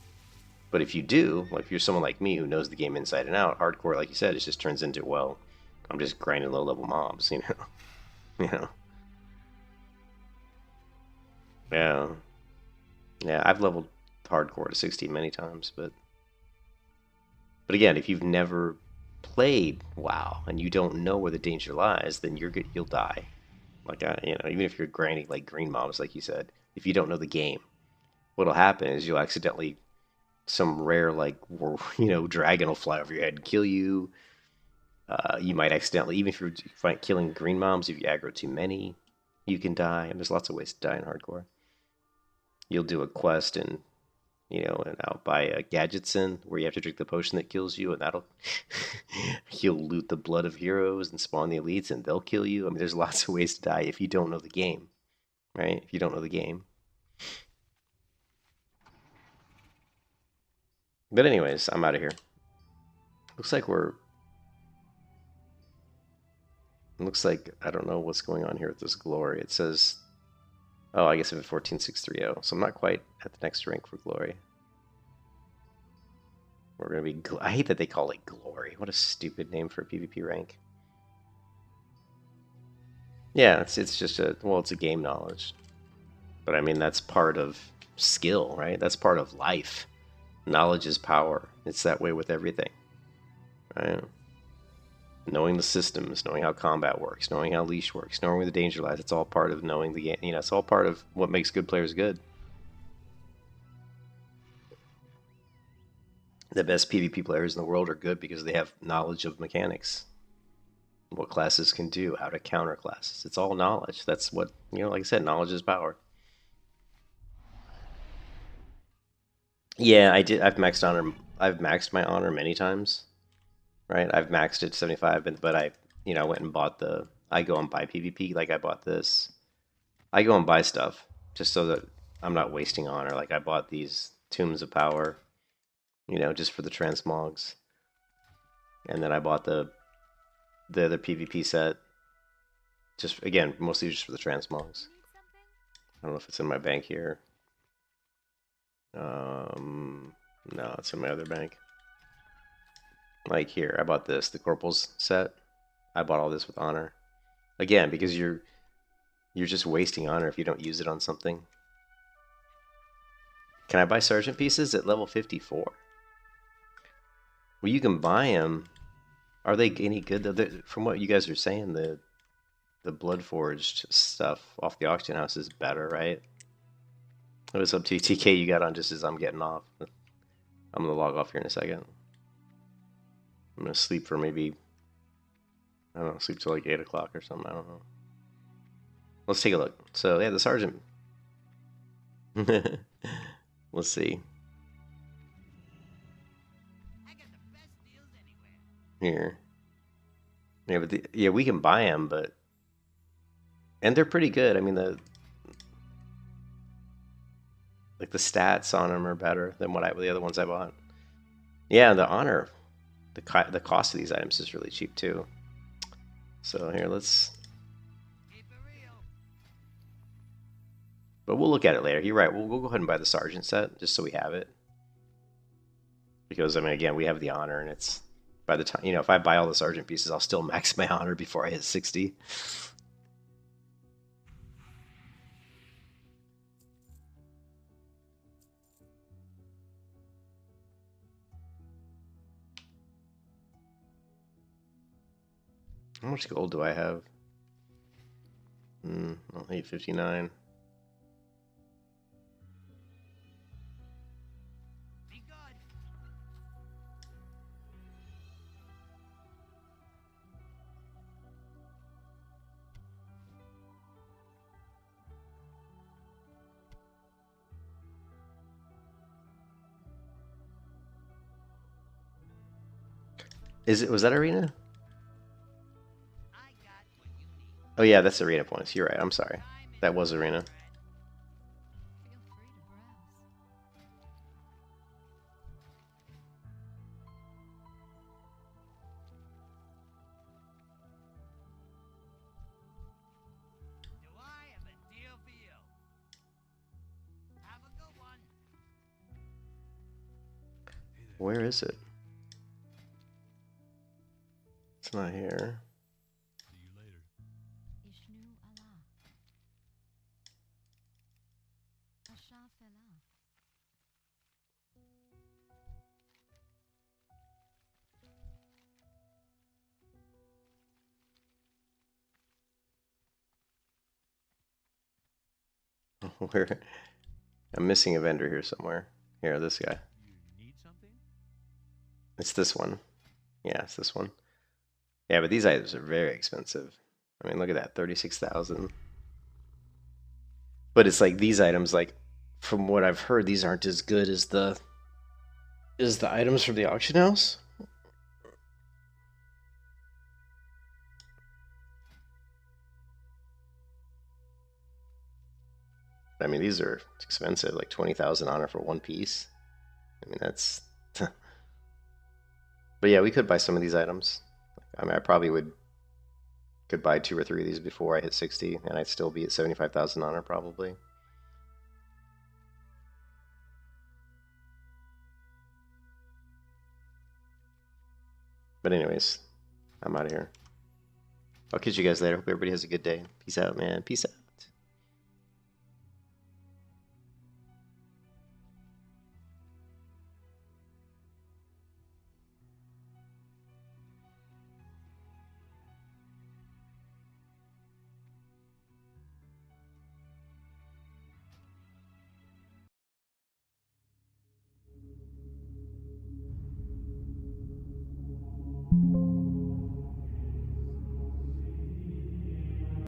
But if you do, like if you're someone like me who knows the game inside and out, hardcore, like you said, it just turns into, well, I'm just grinding low-level mobs, Yeah. Yeah, I've leveled hardcore to 60 many times, but again, if you've never played WoW and you don't know where the danger lies, then you'll die. Like, even if you're grinding like green mobs, like you said, if you don't know the game, what'll happen is you'll accidentally... some rare, like, dragon will fly over your head and kill you. You might accidentally, even if you're killing green moms, if you aggro too many, you can die. And there's lots of ways to die in hardcore. You'll do a quest and and out by Gadgetson, where you have to drink the potion that kills you, and that'll you'll loot the blood of heroes and spawn the elites, and they'll kill you. I mean, there's lots of ways to die if you don't know the game, right? If you don't know the game. But anyways, I'm out of here. Looks like I don't know what's going on here with this glory. It says, oh, I guess I'm at 14630, so I'm not quite at the next rank for glory. We're gonna be. I hate that they call it glory. What a stupid name for a PvP rank. Yeah, it's just it's a game knowledge, but I mean that's part of skill, right? That's part of life. Knowledge is power. It's that way with everything, right? Knowing the systems, knowing how combat works, knowing how leash works, knowing where the danger lies. It's all part of knowing the game. It's all part of what makes good players good. The best PvP players in the world are good because they have knowledge of mechanics. What classes can do, how to counter classes. It's all knowledge. That's what, like I said, knowledge is power. Yeah, I did. I've maxed my honor many times. Right? I've maxed it to 75, but I went and bought I go and buy PvP, like I bought this. I go and buy stuff just so that I'm not wasting honor. Like I bought these Tombs of Power, just for the transmogs. And then I bought the other PvP set, just, again, mostly just for the transmogs. I don't know if it's in my bank here. No, it's in my other bank. Like here, I bought this, the Corporal's set. I bought all this with honor. Again, because you're just wasting honor if you don't use it on something. Can I buy Sergeant pieces at level 54? Well, you can buy them. Are they any good? From what you guys are saying, the Bloodforged stuff off the auction house is better, right? It was up to you, TK. You got on just as I'm getting off. I'm gonna log off here in a second. I'm gonna sleep for maybe, I don't know, sleep till like 8 o'clock or something. I don't know. Let's take a look. So yeah, the Sergeant. Let's see. Here. Yeah, but we can buy them, and they're pretty good. I mean, the stats on them are better than the other ones I bought. Yeah, the honor, the cost of these items is really cheap too. So here, but we'll look at it later. You're right. We'll go ahead and buy the Sergeant set just so we have it. Because I mean, again, we have the honor, and it's by the time if I buy all the Sergeant pieces, I'll still max my honor before I hit 60. How much gold do I have? Only 859. Was that arena? Oh yeah, that's arena points. You're right. I'm sorry. That was arena. Where is it? It's not here. Where? I'm missing a vendor here somewhere. Here, this guy. You need something? It's this one. Yeah, it's this one. Yeah, but these items are very expensive. I mean, look at that, 36,000. But it's like these items, like from what I've heard, these aren't as good as the items from the auction house. I mean, these are expensive, like 20,000 honor for one piece. I mean, that's. But yeah, we could buy some of these items. I mean, I probably could buy 2 or 3 of these before I hit 60, and I'd still be at 75,000 honor probably. But anyways, I'm out of here. I'll catch you guys later. Hope everybody has a good day. Peace out, man. Peace out.